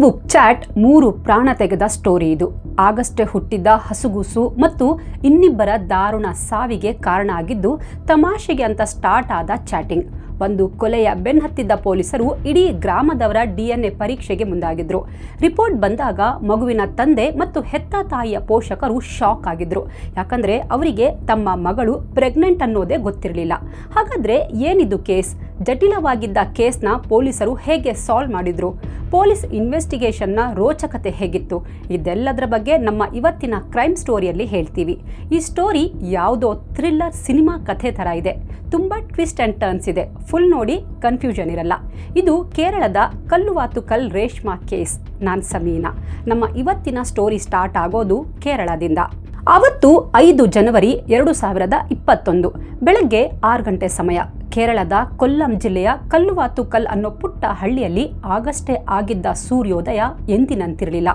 Facebook chat 3 ಪ್ರಾಣ ತೆಗೆದ story ಇದು. ಆಗಷ್ಟೇ ಹುಟ್ಟಿದ್ದ ಹಸುಗೂಸು ಮತ್ತು ಇನ್ನಿಬ್ಬರ ದಾರುಣ ಸಾವಿಗೆ ಕಾರಣ ಆಗಿದ್ದು ತಮಾಷೆಗೆ ಅಂತ ಸ್ಟಾರ್ಟ್ ಆದ ಚಾಟಿಂಗ್. ಒಂದು ಕೊಲೆಯ ಬೆನ್ನಹತ್ತಿದ್ದ ಪೊಲೀಸರು ಇಡೀ ಗ್ರಾಮದವರ DNA ಪರೀಕ್ಷೆಗೆ ಮುಂದಾಗಿದ್ರು. ರಿಪೋರ್ಟ್ ಬಂದಾಗ ಮಗುವಿನ ತಂದೆ ಮತ್ತು ಹೆತ್ತ ತಾಯಿಯ ಪೋಷಕರು ಶಾಕ್ ಆಗಿದ್ರು. ಯಾಕಂದ್ರೆ ಅವರಿಗೆ ತಮ್ಮ ಮಗಳು ಪ್ರೆಗ್ನೆಂಟ್ ಅನ್ನೋದೇ ಗೊತ್ತಿರಲಿಲ್ಲ. ಹಾಗಾದ್ರೆ ಏನಿದು ಕೇಸ್? ಜಟಿಲವಾಗಿದ್ದ ಕೇಸ್ನ ಪೊಲೀಸರು ಹೇಗೆ ಸಾಲ್ವ್ ಮಾಡಿದ್ರು? ಪೊಲೀಸ್ ಇನ್ವೆಸ್ಟಿಗೇಷನ್ನ ರೋಚಕತೆ ಹೇಗಿತ್ತು? ಇದೆಲ್ಲದರ ಬಗ್ಗೆ ನಮ್ಮ ಇವತ್ತಿನ ಕ್ರೈಮ್ ಸ್ಟೋರಿಯಲ್ಲಿ ಹೇಳ್ತೀವಿ. ಈ ಸ್ಟೋರಿ ಯಾವುದೋ ಥ್ರಿಲ್ಲರ್ ಸಿನಿಮಾ ಕಥೆ ಥರ ಇದೆ. ತುಂಬ ಟ್ವಿಸ್ಟ್ ಆ್ಯಂಡ್ ಟರ್ನ್ಸ್ ಇದೆ. ಫುಲ್ ನೋಡಿ, ಕನ್ಫ್ಯೂಷನ್ ಇರಲ್ಲ. ಇದು ಕೇರಳದ ಕಲ್ಲುವಾತುಕಲ್ ರೇಷ್ಮಾ ಕೇಸ್. ನಾನು ಸಮೀನಾ. ನಮ್ಮ ಇವತ್ತಿನ ಸ್ಟೋರಿ ಸ್ಟಾರ್ಟ್ ಆಗೋದು ಕೇರಳದಿಂದ. ಅವತ್ತು 5 ಜನವರಿ 2021 ಬೆಳಗ್ಗೆ 6 ಗಂಟೆ ಸಮಯ. ಕೇರಳದ ಕೊಲ್ಲಂ ಜಿಲ್ಲೆಯ ಕಲ್ಲುವಾತುಕಲ್ ಅನ್ನೋ ಪುಟ್ಟ ಹಳ್ಳಿಯಲ್ಲಿ ಆಗಷ್ಟೇ ಆಗಿದ್ದ ಸೂರ್ಯೋದಯ ಎಂದಿನಂತಿರಲಿಲ್ಲ.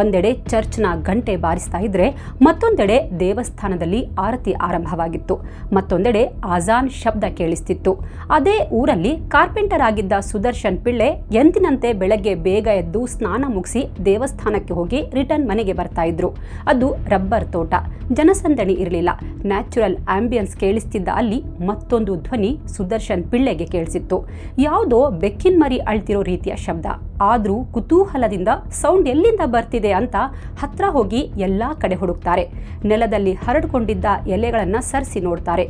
ಒಂದೆಡೆ ಚರ್ಚ್ನ ಗಂಟೆ ಬಾರಿಸ್ತಾ ಇದ್ರೆ ಮತ್ತೊಂದೆಡೆ ದೇವಸ್ಥಾನದಲ್ಲಿ ಆರತಿ ಆರಂಭವಾಗಿತ್ತು. ಮತ್ತೊಂದೆಡೆ ಆಜಾನ್ ಶಬ್ದ ಕೇಳಿಸ್ತಿತ್ತು. ಅದೇ ಊರಲ್ಲಿ ಕಾರ್ಪೆಂಟರ್ ಆಗಿದ್ದ ಸುದರ್ಶನ್ ಪಿಳ್ಳೆ ಎಂದಿನಂತೆ ಬೆಳಗ್ಗೆ ಬೇಗ ಎದ್ದು ಸ್ನಾನ ಮುಗಿಸಿ ದೇವಸ್ಥಾನಕ್ಕೆ ಹೋಗಿ ರಿಟರ್ನ್ ಮನೆಗೆ ಬರ್ತಾ ಇದ್ರು. ಅದು ರಬ್ಬರ್ ತೋಟ. ಜನಸಂದಣಿ ಇರಲಿಲ್ಲ. ನ್ಯಾಚುರಲ್ ಆಂಬಿಯನ್ಸ್ ಕೇಳಿಸ್ತಿದ್ದ ಅಲ್ಲಿ ಮತ್ತೊಂದು ಧ್ವನಿ ಸುದರ್ಶನ್ ಪಿಳ್ಳೆಗೆ ಕೇಳಿಸಿತ್ತು. ಯಾವುದೋ ಬೆಕ್ಕಿನ ಮರಿ ಅಳ್ತಿರೋ ರೀತಿಯ ಶಬ್ದ. ಆದ್ರೂ ಕುತೂಹಲದಿಂದ ಸೌಂಡ್ ಎಲ್ಲಿಂದ ಬರ್ತಿದೆ ಅಂತ ಹತ್ರ ಹೋಗಿ ಎಲ್ಲಾ ಕಡೆ ಹುಡುಕ್ತಾರೆ. ನೆಲದಲ್ಲಿ ಹರಡ್ಕೊಂಡಿದ್ದ ಎಲೆಗಳನ್ನ ಸರಿಸಿ ನೋಡ್ತಾರೆ.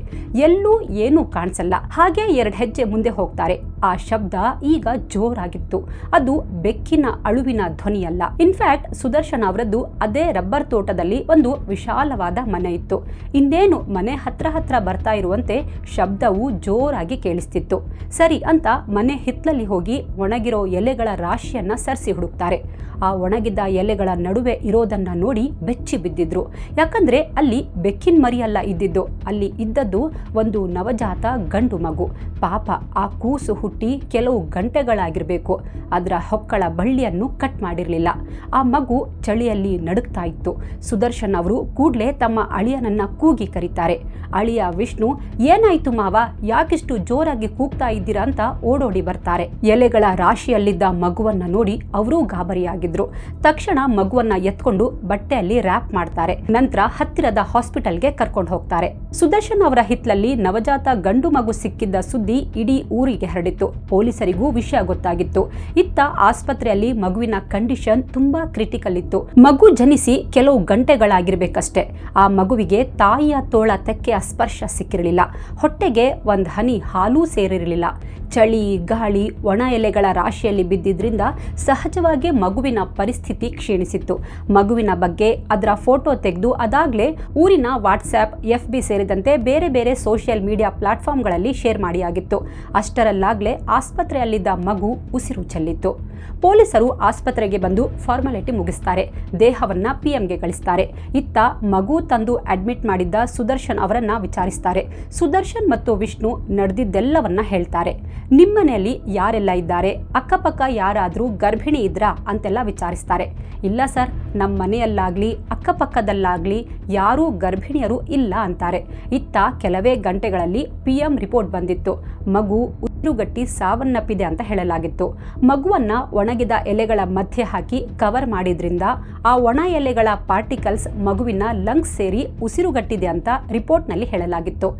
ಎಲ್ಲೂ ಏನೂ ಕಾಣಿಸಲ್ಲ. ಹಾಗೆ 2 ಹೆಜ್ಜೆ ಮುಂದೆ ಹೋಗ್ತಾರೆ. ಆ ಶಬ್ದ ಈಗ ಜೋರಾಗಿತ್ತು. ಅದು ಬೆಕ್ಕಿನ ಅಳುವಿನ ಧ್ವನಿಯಲ್ಲ. ಇನ್ಫ್ಯಾಕ್ಟ್ ಸುದರ್ಶನ್ ಅವರದ್ದು ಅದೇ ರಬ್ಬರ್ ತೋಟದಲ್ಲಿ ಒಂದು ವಿಶಾಲವಾದ ಮನೆ ಇತ್ತು. ಇನ್ನೇನು ಮನೆ ಹತ್ರ ಬರ್ತಾ ಇರುವಂತೆ ಶಬ್ದವು ಜೋರಾಗಿ ಕೇಳಿಸ್ತಿತ್ತು. ಸರಿ ಅಂತ ಮನೆ ಹಿತ್ತಲಲ್ಲಿ ಹೋಗಿ ಒಣಗಿರೋ ಎಲೆಗಳ ರಾಶಿಯನ್ನ ಸರಿಸಿ ಹುಡುಕ್ತಾರೆ. ಆ ಒಣಗಿದ್ದ ಎಲೆಗಳ ನಡುವೆ ಇರೋದನ್ನ ನೋಡಿ ಬೆಚ್ಚಿ ಬಿದ್ದಿದ್ರು. ಯಾಕಂದ್ರೆ ಅಲ್ಲಿ ಬೆಕ್ಕಿನ ಮರಿಯಲ್ಲ ಇದ್ದಿದ್ದು. ಅಲ್ಲಿ ಇದ್ದದ್ದು ಒಂದು ನವಜಾತ ಗಂಡು ಮಗು. ಪಾಪ, ಆ ಕೂಸು ಹುಟ್ಟಿ ಕೆಲವು ಗಂಟೆಗಳಾಗಿರ್ಬೇಕು. ಅದರ ಹೊಕ್ಕಳ ಬಳ್ಳಿಯನ್ನು ಕಟ್ ಮಾಡಿರಲಿಲ್ಲ. ಆ ಮಗು ಚಳಿಯಲ್ಲಿ ನಡುಗ್ತಾ ಇತ್ತು. ಸುದರ್ಶನ್ ಅವರು ಕೂಡ್ಲೇ ತಮ್ಮ ಅಳಿಯನನ್ನ ಕೂಗಿ ಕರೀತಾರೆ. ಅಳಿಯ ವಿಷ್ಣು, ಏನಾಯ್ತು ಮಾವ, ಯಾಕಿಷ್ಟು ಜೋರಾಗಿ ಕೂಗ್ತಾ ಇದ್ದೀರಾ ಅಂತ ಓಡೋಡಿ ಬರ್ತಾರೆ. ಎಲೆಗಳ ರಾಶಿಯಲ್ಲಿದ್ದ ಮಗುವನ್ನ ನೋಡಿ ಅವರೂ ಗಾಬರಿಯಾಗಿದ್ರು. ತಕ್ಷಣ ಮಗುವನ್ನ ಎತ್ಕೊಂಡು ಬಟ್ಟೆಯಲ್ಲಿ ರ್ಯಾಪ್ ಮಾಡ್ತಾರೆ. ನಂತರ ಹತ್ತಿರದ ಹಾಸ್ಪಿಟಲ್ಗೆ ಕರ್ಕೊಂಡು ಹೋಗ್ತಾರೆ. ಸುದರ್ಶನ್ ಅವರ ಹಿತ್ಲಲ್ಲಿ ನವಜಾತ ಗಂಡು ಮಗು ಸಿಕ್ಕಿದ್ದ ಸುದ್ದಿ ಇಡೀ ಊರಿಗೆ ಹರಡಿತ್ತು. ಪೊಲೀಸರಿಗೂ ವಿಷಯ ಗೊತ್ತಾಗಿತ್ತು. ಇತ್ತ ಆಸ್ಪತ್ರೆಯಲ್ಲಿ ಮಗುವಿನ ಕಂಡೀಷನ್ ತುಂಬಾ ಕ್ರಿಟಿಕಲ್ ಇತ್ತು. ಮಗು ಜನಿಸಿ ಕೆಲವು ಗಂಟೆಗಳಾಗಿರ್ಬೇಕಷ್ಟೇ. ಆ ಮಗುವಿಗೆ ತಾಯಿಯ ತೋಳ ತೆಕ್ಕೆಯ ಸ್ಪರ್ಶ ಸಿಕ್ಕಿರಲಿಲ್ಲ. ಹೊಟ್ಟೆಗೆ ಒಂದು ಹನಿ ಹಾಲೂ ಸೇರಿರಲಿಲ್ಲ. ಚಳಿ, ಗಾಳಿ, ಒಣ ಎಲೆಗಳ ರಾಶಿಯಲ್ಲಿ ಬಿದ್ದಿದ್ರಿಂದ ಸಹಜವಾಗಿ ಮಗುವಿನ ಪರಿಸ್ಥಿತಿ ಕ್ಷೀಣಿಸಿತ್ತು. ಮಗುವಿನ ಬಗ್ಗೆ ಅದರ ಫೋಟೋ ತೆಗೆದು ಅದಾಗಲೇ ಊರಿನ ವಾಟ್ಸ್ಆ್ಯಪ್, FB ಸೇರಿದಂತೆ ಬೇರೆ ಬೇರೆ ಸೋಷಿಯಲ್ ಮೀಡಿಯಾ ಪ್ಲಾಟ್ಫಾರ್ಮ್ಗಳಲ್ಲಿ ಶೇರ್ ಮಾಡಿಯಾಗಿತ್ತು. ಅಷ್ಟರಲ್ಲಾಗಲೇ ಆಸ್ಪತ್ರೆಯಲ್ಲಿದ್ದ ಮಗು ಉಸಿರು ಚೆಲ್ಲಿತ್ತು. ಪೊಲೀಸರು ಆಸ್ಪತ್ರೆಗೆ ಬಂದು ಫಾರ್ಮಾಲಿಟಿ ಮುಗಿಸ್ತಾರೆ. ದೇಹವನ್ನ PMಗೆ ಕಳಿಸ್ತಾರೆ. ಇತ್ತ ಮಗು ತಂದು ಅಡ್ಮಿಟ್ ಮಾಡಿದ್ದ ಸುದರ್ಶನ್ ಅವರನ್ನ ವಿಚಾರಿಸ್ತಾರೆ. ಸುದರ್ಶನ್ ಮತ್ತು ವಿಷ್ಣು ನಡೆದಿದ್ದೆಲ್ಲವನ್ನ ಹೇಳ್ತಾರೆ. ನಿಮ್ಮನೆಯಲ್ಲಿ ಯಾರೆಲ್ಲ ಇದ್ದಾರೆ, ಅಕ್ಕಪಕ್ಕ ಯಾರಾದರೂ ಗರ್ಭಿಣಿ ಇದ್ರಾ ಅಂತೆಲ್ಲ ವಿಚಾರಿಸ್ತಾರೆ. ಇಲ್ಲ ಸರ್, ನಮ್ಮ ಮನೆಯಲ್ಲಾಗ್ಲಿ ಅಕ್ಕಪಕ್ಕದಲ್ಲಾಗ್ಲಿ ಯಾರೂ ಗರ್ಭಿಣಿಯರು ಇಲ್ಲ ಅಂತಾರೆ. ಇತ್ತ ಕೆಲವೇ ಗಂಟೆಗಳಲ್ಲಿ PM ರಿಪೋರ್ಟ್ ಬಂದಿತ್ತು. ಮಗು ಉಸಿರುಗಟ್ಟಿ ಸಾವನ್ನಪ್ಪಿದೆ ಅಂತ ಹೇಳಲಾಗಿತ್ತು. ಮಗುವನ್ನ ಒಣಗಿದ ಎಲೆಗಳ ಮಧ್ಯೆ ಹಾಕಿ ಕವರ್ ಮಾಡಿದ್ರಿಂದ ಆ ಒಣ ಎಲೆಗಳ ಪಾರ್ಟಿಕಲ್ಸ್ ಮಗುವಿನ ಲಂಗ್ಸ್ ಸೇರಿ ಉಸಿರುಗಟ್ಟಿದೆ ಅಂತ ರಿಪೋರ್ಟ್ನಲ್ಲಿ ಹೇಳಲಾಗಿತ್ತು.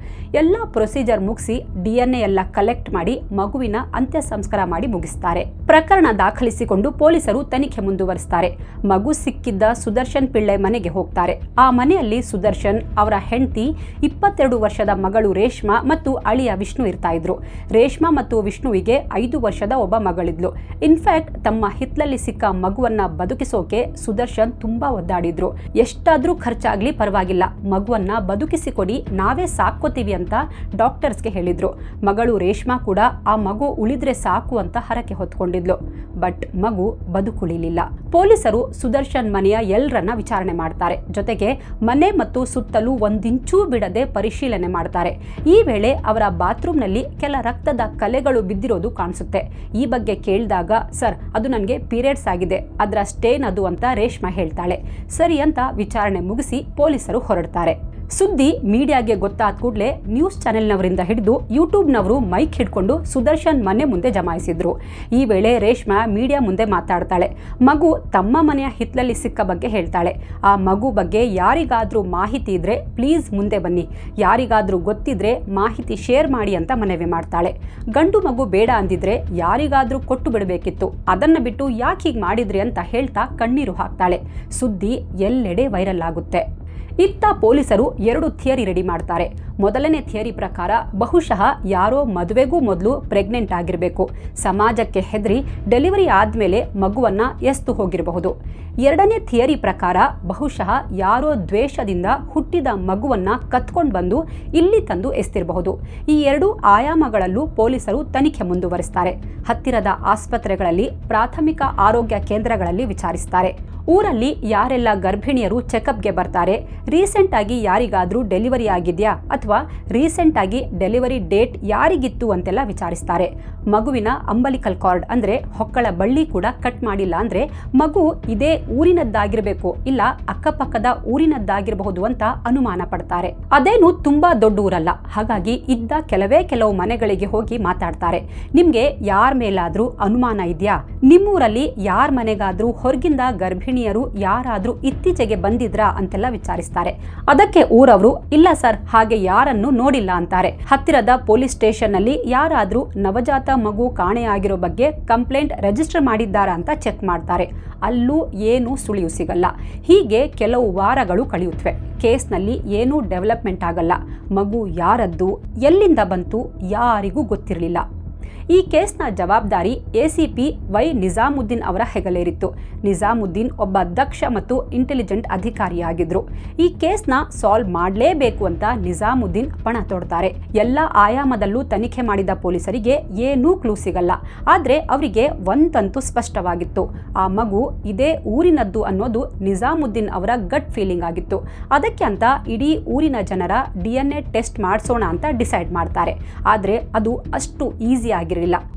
ಎಲ್ಲ ಪ್ರೊಸೀಜರ್ ಮುಗಿಸಿ DNA ಎಲ್ಲ ಕಲೆಕ್ಟ್ ಮಾಡಿ ಮಗುವಿನ ಅಂತ್ಯ ಸಂಸ್ಕಾರ ಮಾಡಿ ಮುಗಿಸ್ತಾರೆ. ಪ್ರಕರಣ ದಾಖಲಿಸಿಕೊಂಡು ಪೊಲೀಸರು ತನಿಖೆ ಮುಂದುವರಿಸ್ತಾರೆ. ಮಗು ಸಿಕ್ಕಿದ್ದ ಸುದರ್ಶನ್ ಪಿಳ್ಳೆ ಮನೆಗೆ ಹೋಗ್ತಾರೆ. ಆ ಮನೆಯಲ್ಲಿ ಸುದರ್ಶನ್, ಅವರ ಹೆಂಡತಿ, 22 ವರ್ಷದ ಮಗಳು ರೇಷ್ಮಾ ಮತ್ತು ಅಳಿಯ ವಿಷ್ಣು ಇರ್ತಾ ಇದ್ರು. ರೇಷ್ಮಾ ಮತ್ತು ವಿಷ್ಣುವಿಗೆ 5 ವರ್ಷದ ಒಬ್ಬ ಮಗಳಿದ್ಲು. ಇನ್ಫ್ಯಾಕ್ಟ್ ತಮ್ಮ ಹಿತ್ಲಲ್ಲಿ ಸಿಕ್ಕ ಮಗುವನ್ನ ಬದುಕಿಸೋಕೆ ಸುದರ್ಶನ್ ತುಂಬಾ ಒದ್ದಾಡಿದ್ರು. ಎಷ್ಟಾದ್ರೂ ಖರ್ಚಾಗ್ಲಿ ಪರವಾಗಿಲ್ಲ, ಮಗುವನ್ನ ಬದುಕಿಸಿಕೊಡಿ, ನಾವೇ ಸಾಕೋತೀವಿ ಅಂತ ಡಾಕ್ಟರ್ಸ್ಗೆ ಹೇಳಿದ್ರು. ಮಗಳು ರೇಷ್ಮಾ ಕೂಡ ಆ ಮಗು ಉಳಿದ್ರೆ ಸಾಕು ಅಂತ ಹರಕೆ ಹೊತ್ಕೊಂಡಿದ್ಲು. ಬಟ್ ಮಗು ಬದುಕುಳಿಲಿಲ್ಲ. ಪೊಲೀಸರು ಸುದರ್ಶನ್ ಮನೆಯ ಎಲ್ಲರನ್ನ ವಿಚಾರಣೆ ಮಾಡ್ತಾರೆ. ಜೊತೆಗೆ ಮನೆ ಮತ್ತು ಸುತ್ತಲೂ ಒಂದಿಂಚೂ ಬಿಡದೆ ಪರಿಶೀಲನೆ ಮಾಡ್ತಾರೆ. ಈ ವೇಳೆ ಅವರ ಬಾತ್ರೂಮ್ನಲ್ಲಿ ಕೆಲ ರಕ್ತದ ಕಲೆಗಳು ಬಿದ್ದಿರೋದು ಕಾಣಿಸುತ್ತೆ. ಈ ಬಗ್ಗೆ ಕೇಳಿದಾಗ, ಸರ್, ಅದು ನನಗೆ ಪೀರಿಯಡ್ಸ್ ಆಗಿದೆ, ಅದರ ಸ್ಟೇನ್ ಅದು ಅಂತ ರೇಷ್ಮಾ ಹೇಳ್ತಾಳೆ. ಸರಿ ಅಂತ ವಿಚಾರಣೆ ಮುಗಿಸಿ ಪೊಲೀಸರು ಹೊರಡ್ತಾರೆ. ಸುದ್ದಿ ಮೀಡಿಯಾಗೆ ಗೊತ್ತಾದ ಕೂಡಲೇ ನ್ಯೂಸ್ ಚಾನೆಲ್ನವರಿಂದ ಹಿಡಿದು ಯೂಟ್ಯೂಬ್ನವರು ಮೈಕ್ ಹಿಡ್ಕೊಂಡು ಸುದರ್ಶನ್ ಮನೆ ಮುಂದೆ ಜಮಾಯಿಸಿದ್ರು. ಈ ವೇಳೆ ರೇಷ್ಮಾ ಮೀಡಿಯಾ ಮುಂದೆ ಮಾತಾಡ್ತಾಳೆ. ಮಗು ತಮ್ಮ ಮನೆಯ ಹಿತ್ತಲಲ್ಲಿ ಸಿಕ್ಕ ಬಗ್ಗೆ ಹೇಳ್ತಾಳೆ. ಆ ಮಗು ಬಗ್ಗೆ ಯಾರಿಗಾದ್ರೂ ಮಾಹಿತಿ ಇದ್ರೆ ಪ್ಲೀಸ್ ಮುಂದೆ ಬನ್ನಿ, ಯಾರಿಗಾದ್ರೂ ಗೊತ್ತಿದ್ರೆ ಮಾಹಿತಿ ಶೇರ್ ಮಾಡಿ ಅಂತ ಮನವಿ ಮಾಡ್ತಾಳೆ. ಗಂಡು ಮಗು ಬೇಡ ಅಂದಿದ್ರೆ ಯಾರಿಗಾದ್ರೂ ಕೊಟ್ಟು ಬಿಡಬೇಕಿತ್ತು, ಅದನ್ನ ಬಿಟ್ಟು ಯಾಕೆ ಹೀಗೆ ಮಾಡಿದ್ರಿ ಅಂತ ಹೇಳ್ತಾ ಕಣ್ಣೀರು ಹಾಕ್ತಾಳೆ. ಸುದ್ದಿ ಎಲ್ಲೆಡೆ ವೈರಲ್ ಆಗುತ್ತೆ. ಇತ್ತ ಪೊಲೀಸರು 2 ಥಿಯರಿ ರೆಡಿ ಮಾಡ್ತಾರೆ. ಮೊದಲನೇ ಥಿಯರಿ ಪ್ರಕಾರ ಬಹುಶಃ ಯಾರೋ ಮದುವೆಗೂ ಮೊದಲು ಪ್ರೆಗ್ನೆಂಟ್ ಆಗಿರಬೇಕು, ಸಮಾಜಕ್ಕೆ ಹೆದರಿ ಡೆಲಿವರಿ ಆದಮೇಲೆ ಮಗುವನ್ನ ಎಸ್ತು ಹೋಗಿರಬಹುದು. ಎರಡನೇ ಥಿಯರಿ ಪ್ರಕಾರ ಬಹುಶಃ ಯಾರೋ ದ್ವೇಷದಿಂದ ಹುಟ್ಟಿದ ಮಗುವನ್ನ ಕತ್ಕೊಂಡು ಬಂದು ಇಲ್ಲಿ ತಂದು ಎಸ್ತಿರಬಹುದು. ಈ 2 ಆಯಾಮಗಳಲ್ಲೂ ಪೊಲೀಸರು ತನಿಖೆ ಮುಂದುವರಿಸ್ತಾರೆ. ಹತ್ತಿರದ ಆಸ್ಪತ್ರೆಗಳಲ್ಲಿ, ಪ್ರಾಥಮಿಕ ಆರೋಗ್ಯ ಕೇಂದ್ರಗಳಲ್ಲಿ ವಿಚಾರಿಸ್ತಾರೆ. ಊರಲ್ಲಿ ಯಾರೆಲ್ಲ ಗರ್ಭಿಣಿಯರು ಚೆಕಪ್ಗೆ ಬರ್ತಾರೆ, ರೀಸೆಂಟ್ ಆಗಿ ಯಾರಿಗಾದ್ರೂ ಡೆಲಿವರಿ ಆಗಿದೆಯಾ ಅಥವಾ ರೀಸೆಂಟ್ ಆಗಿ ಡೆಲಿವರಿ ಡೇಟ್ ಯಾರಿಗಿತ್ತು ಅಂತೆಲ್ಲ ವಿಚಾರಿಸ್ತಾರೆ. ಮಗುವಿನ ಅಂಬಲಿಕಲ್ ಕಾರ್ಡ್ ಅಂದ್ರೆ ಹೊಕ್ಕಳ ಬಳ್ಳಿ ಕೂಡ ಕಟ್ ಮಾಡಿಲ್ಲ ಅಂದ್ರೆ ಮಗು ಇದೇ ಊರಿನದ್ದಾಗಿರಬೇಕು, ಇಲ್ಲ ಅಕ್ಕಪಕ್ಕದ ಊರಿನದ್ದಾಗಿರಬಹುದು ಅಂತ ಅನುಮಾನ ಪಡ್ತಾರೆ. ಅದೇನು ತುಂಬಾ ದೊಡ್ಡ ಊರಲ್ಲ, ಹಾಗಾಗಿ ಇದ್ದ ಕೆಲವು ಮನೆಗಳಿಗೆ ಹೋಗಿ ಮಾತಾಡ್ತಾರೆ. ನಿಮ್ಗೆ ಯಾರ ಮೇಲಾದ್ರೂ ಅನುಮಾನ ಇದೆಯಾ, ನಿಮ್ಮೂರಲ್ಲಿ ಯಾರ ಮನೆಗಾದ್ರೂ ಹೊರಗಿಂದ ಗರ್ಭಿಣಿಯರು ಯಾರಾದ್ರೂ ಇತ್ತೀಚೆಗೆ ಬಂದಿದ್ರಾ ಅಂತೆಲ್ಲ ವಿಚಾರಿಸ್ತಾರೆ. ಅದಕ್ಕೆ ಊರವರು ಇಲ್ಲ ಸರ್, ಹಾಗೆ ಯಾರನ್ನು ನೋಡಿಲ್ಲ ಅಂತಾರೆ. ಹತ್ತಿರದ ಪೊಲೀಸ್ ಸ್ಟೇಷನ್ ನಲ್ಲಿ ಯಾರಾದ್ರೂ ನವಜಾತ ಮಗು ಕಾಣೆಯಾಗಿರೋ ಬಗ್ಗೆ ಕಂಪ್ಲೇಂಟ್ ರಿಜಿಸ್ಟರ್ ಮಾಡಿದ್ದಾರಾ ಅಂತ ಚೆಕ್ ಮಾಡ್ತಾರೆ. ಅಲ್ಲೂ ಏನೂ ಸುಳಿವು ಸಿಗಲ್ಲ. ಹೀಗೆ ಕೆಲವು ವಾರಗಳು ಕಳೆಯುತ್ತವೆ. ಕೇಸ್ನಲ್ಲಿ ಏನೂ ಡೆವಲಪ್ಮೆಂಟ್ ಆಗಲ್ಲ. ಮಗು ಯಾರದ್ದು, ಎಲ್ಲಿಂದ ಬಂತು, ಯಾರಿಗೂ ಗೊತ್ತಿರಲಿಲ್ಲ. ಈ ಕೇಸ್ನ ಜವಾಬ್ದಾರಿ ACP ವೈ ನಿಜಾಮುದ್ದೀನ್ ಅವರ ಹೆಗಲೇರಿತ್ತು. ನಿಜಾಮುದ್ದೀನ್ ಒಬ್ಬ ದಕ್ಷ ಮತ್ತು ಇಂಟೆಲಿಜೆಂಟ್ ಅಧಿಕಾರಿಯಾಗಿದ್ರು. ಈ ಕೇಸ್ನ ಸಾಲ್ವ್ ಮಾಡಲೇಬೇಕು ಅಂತ ನಿಜಾಮುದ್ದೀನ್ ಪಣ ತೊಡ್ತಾರೆ. ಎಲ್ಲ ಆಯಾಮದಲ್ಲೂ ತನಿಖೆ ಮಾಡಿದ ಪೊಲೀಸರಿಗೆ ಏನೂ ಕ್ಲೂ ಸಿಗಲ್ಲ. ಆದ್ರೆ ಅವರಿಗೆ ಒಂದಂತೂ ಸ್ಪಷ್ಟವಾಗಿತ್ತು, ಆ ಮಗು ಇದೇ ಊರಿನದ್ದು ಅನ್ನೋದು ನಿಜಾಮುದ್ದೀನ್ ಅವರ ಗಟ್ ಫೀಲಿಂಗ್ ಆಗಿತ್ತು. ಅದಕ್ಕೆ ಅಂತ ಇಡೀ ಊರಿನ ಜನರ DNA ಟೆಸ್ಟ್ ಮಾಡಿಸೋಣ ಅಂತ ಡಿಸೈಡ್ ಮಾಡ್ತಾರೆ. ಆದ್ರೆ ಅದು ಅಷ್ಟು ಈಸಿ ಆಗಿರಲಿಲ್ಲ.